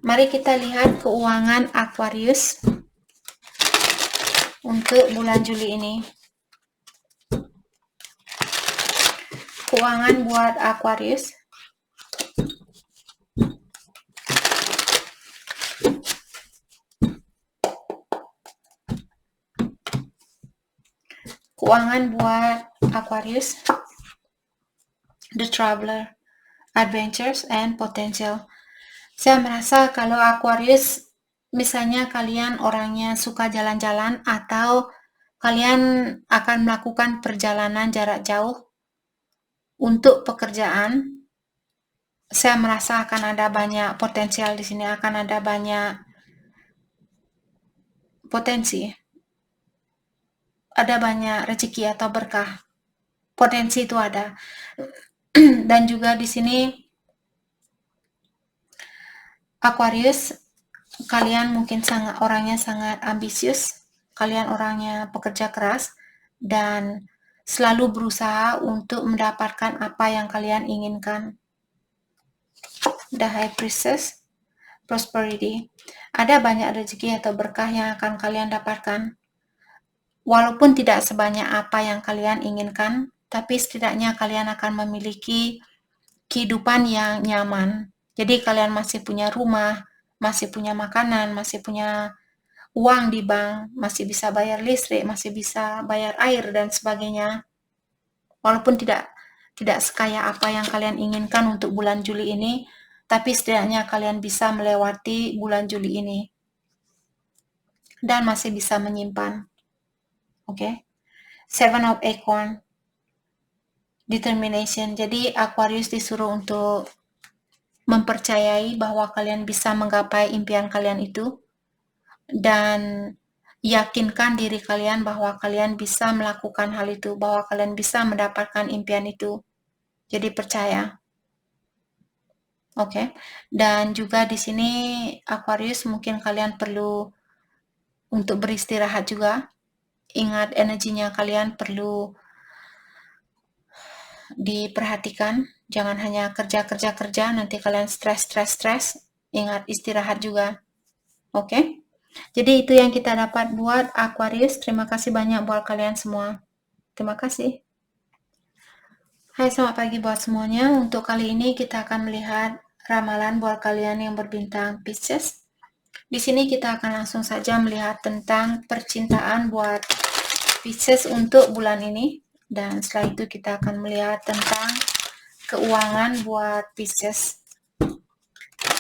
Mari kita lihat keuangan Aquarius untuk bulan Juli ini. Keuangan buat Aquarius. Keuangan buat Aquarius. The Traveler, Adventures and Potential. Saya merasa kalau Aquarius, misalnya kalian orangnya suka jalan-jalan atau kalian akan melakukan perjalanan jarak jauh untuk pekerjaan, saya merasa akan ada banyak potensial di sini, akan ada banyak potensi. Ada banyak rezeki atau berkah. Potensi itu ada. Dan juga di sini Aquarius, kalian mungkin orangnya sangat ambisius, kalian orangnya pekerja keras, dan selalu berusaha untuk mendapatkan apa yang kalian inginkan. The High Priestess, Prosperity. Ada banyak rezeki atau berkah yang akan kalian dapatkan. Walaupun tidak sebanyak apa yang kalian inginkan, tapi setidaknya kalian akan memiliki kehidupan yang nyaman. Jadi kalian masih punya rumah, masih punya makanan, masih punya uang di bank, masih bisa bayar listrik, masih bisa bayar air dan sebagainya. Walaupun tidak sekaya apa yang kalian inginkan untuk bulan Juli ini, tapi setidaknya kalian bisa melewati bulan Juli ini dan masih bisa menyimpan. Oke. Seven of Acorn, Determination. Jadi Aquarius disuruh untuk mempercayai bahwa kalian bisa menggapai impian kalian itu dan yakinkan diri kalian bahwa kalian bisa melakukan hal itu, bahwa kalian bisa mendapatkan impian itu. Jadi percaya. Oke. Dan juga di sini Aquarius mungkin kalian perlu untuk beristirahat juga. Ingat energinya kalian perlu diperhatikan. Jangan hanya kerja, nanti kalian stres. Ingat istirahat juga. Oke? Jadi itu yang kita dapat buat Aquarius. Terima kasih banyak buat kalian semua. Terima kasih. Hai, selamat pagi buat semuanya. Untuk kali ini kita akan melihat ramalan buat kalian yang berbintang Pisces. Di sini kita akan langsung saja melihat tentang percintaan buat Pisces untuk bulan ini. Dan setelah itu kita akan melihat tentang keuangan buat Pisces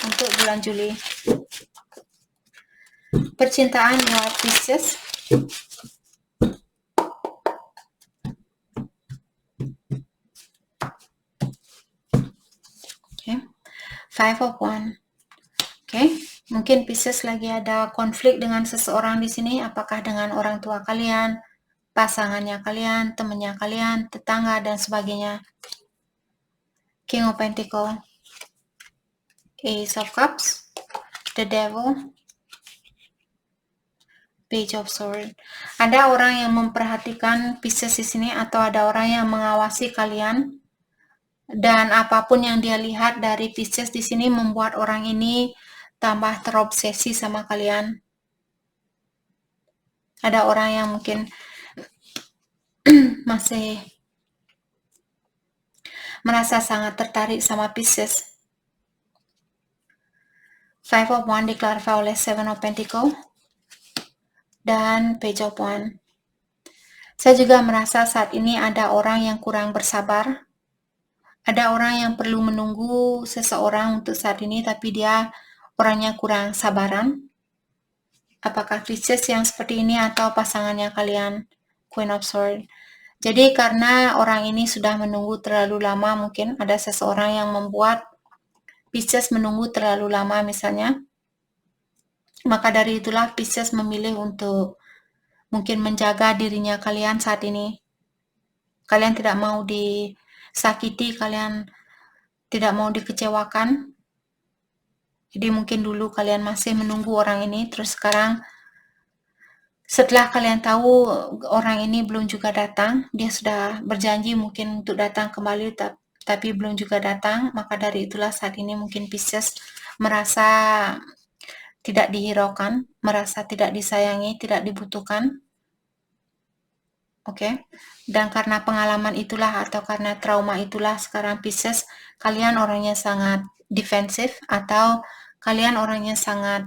untuk bulan Juli. Percintaan buat Pisces. Okay. Five of Wands. Okay. Mungkin Pisces lagi ada konflik dengan seseorang di sini, apakah dengan orang tua kalian, pasangannya kalian, temannya kalian, tetangga, dan sebagainya. King of Pentacles, Ace of Cups, The Devil, Page of Swords. Ada orang yang memperhatikan Pisces di sini atau ada orang yang mengawasi kalian, dan apapun yang dia lihat dari Pisces di sini membuat orang ini tambah terobsesi sama kalian. Ada orang yang mungkin masih merasa sangat tertarik sama Pisces. Five of Wands diklarifikasi oleh Seven of Pentacles dan Page of Wands. Saya juga merasa saat ini ada orang yang kurang bersabar. Ada orang yang perlu menunggu seseorang untuk saat ini, tapi dia orangnya kurang sabaran. Apakah Pisces yang seperti ini atau pasangannya kalian? Queen of Swords. Jadi karena orang ini sudah menunggu terlalu lama, mungkin ada seseorang yang membuat Pisces menunggu terlalu lama misalnya. Maka dari itulah Pisces memilih untuk mungkin menjaga dirinya kalian saat ini. Kalian tidak mau disakiti, kalian tidak mau dikecewakan. Jadi mungkin dulu kalian masih menunggu orang ini, terus sekarang setelah kalian tahu orang ini belum juga datang, dia sudah berjanji mungkin untuk datang kembali, tapi belum juga datang, maka dari itulah saat ini mungkin Pisces merasa tidak dihiraukan, merasa tidak disayangi, tidak dibutuhkan. Oke. Dan karena pengalaman itulah atau karena trauma itulah sekarang Pisces, kalian orangnya sangat defensif atau kalian orangnya sangat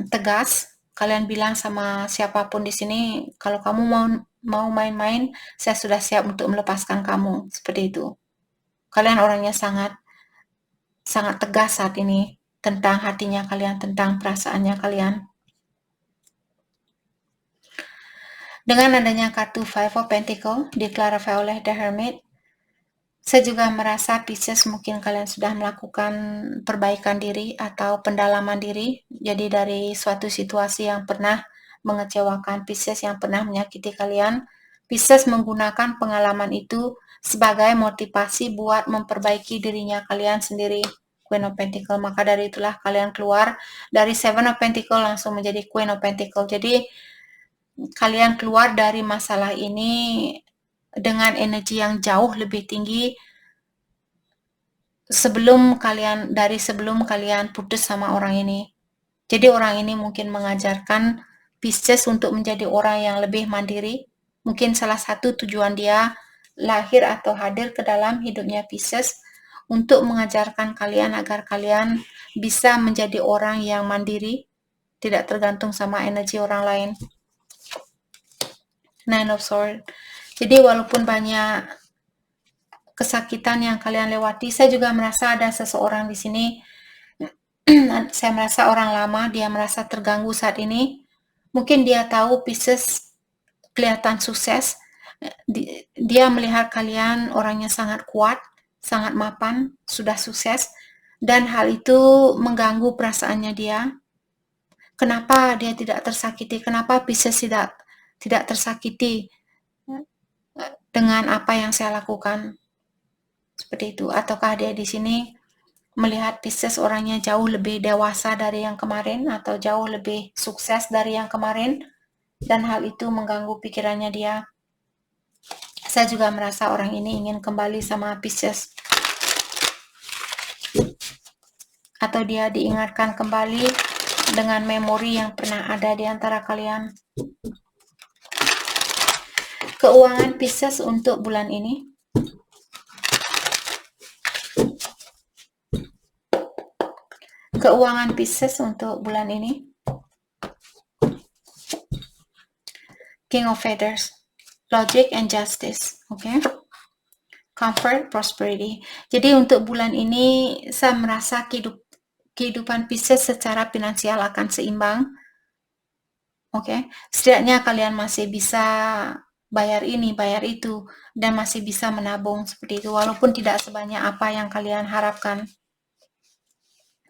tegas. Kalian bilang sama siapapun di sini, kalau kamu mau main-main, saya sudah siap untuk melepaskan kamu. Seperti itu. Kalian orangnya sangat tegas saat ini tentang hatinya kalian, tentang perasaannya kalian. Dengan adanya kartu Five of Pentacles diklarifikasi oleh The Hermit, saya juga merasa Pisces mungkin kalian sudah melakukan perbaikan diri atau pendalaman diri. Jadi dari suatu situasi yang pernah mengecewakan Pisces, yang pernah menyakiti kalian, Pisces menggunakan pengalaman itu sebagai motivasi buat memperbaiki dirinya kalian sendiri. Queen of Pentacles. Maka dari itulah kalian keluar dari Seven of Pentacles langsung menjadi Queen of Pentacles. Jadi kalian keluar dari masalah ini dengan energi yang jauh lebih tinggi sebelum kalian putus sama orang ini. Jadi orang ini mungkin mengajarkan Pisces untuk menjadi orang yang lebih mandiri. Mungkin salah satu tujuan dia lahir atau hadir ke dalam hidupnya Pisces untuk mengajarkan kalian agar kalian bisa menjadi orang yang mandiri, tidak tergantung sama energi orang lain. Nine of Swords. Jadi walaupun banyak kesakitan yang kalian lewati, saya juga merasa ada seseorang di sini. Saya merasa orang lama, dia merasa terganggu saat ini. Mungkin dia tahu Pisces kelihatan sukses. Dia melihat kalian orangnya sangat kuat, sangat mapan, sudah sukses. Dan hal itu mengganggu perasaannya dia. Kenapa dia tidak tersakiti? Kenapa Pisces tidak tersakiti dengan apa yang saya lakukan? Seperti itu. Ataukah dia di sini melihat Pisces orangnya jauh lebih dewasa dari yang kemarin atau jauh lebih sukses dari yang kemarin, dan hal itu mengganggu pikirannya dia. Saya juga merasa orang ini ingin kembali sama Pisces, atau dia diingatkan kembali dengan memori yang pernah ada di antara kalian. Keuangan Pisces untuk bulan ini. Keuangan Pisces untuk bulan ini. King of Feathers, Logic and Justice, okay? Comfort, Prosperity. Jadi untuk bulan ini saya merasa kehidupan Pisces secara finansial akan seimbang, okay? Setidaknya kalian masih bisa bayar ini, bayar itu, dan masih bisa menabung seperti itu, walaupun tidak sebanyak apa yang kalian harapkan.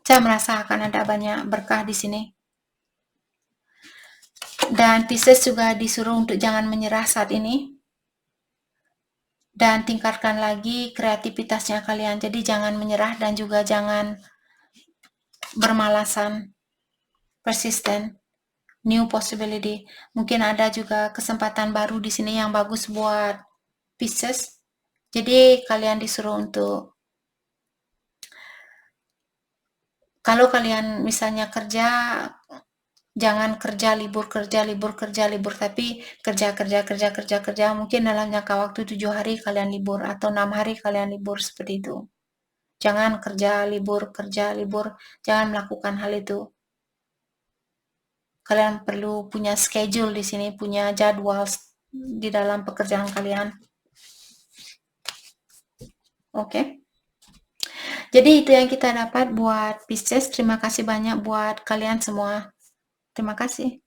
Saya merasa akan ada banyak berkah di sini. Dan Pisces juga disuruh untuk jangan menyerah saat ini. Dan tingkatkan lagi kreativitasnya kalian. Jadi jangan menyerah dan juga jangan bermalasan. Persistent. New possibility. Mungkin ada juga kesempatan baru di sini yang bagus buat Pisces. Jadi kalian disuruh untuk, kalau kalian misalnya kerja, jangan kerja libur, tapi kerja. Mungkin dalam jangka waktu 7 hari kalian libur atau 6 hari kalian libur, seperti itu. Jangan kerja libur, jangan melakukan hal itu. Kalian perlu punya schedule di sini, punya jadwal di dalam pekerjaan kalian. Oke. Jadi itu yang kita dapat buat Pisces. Terima kasih banyak buat kalian semua. Terima kasih.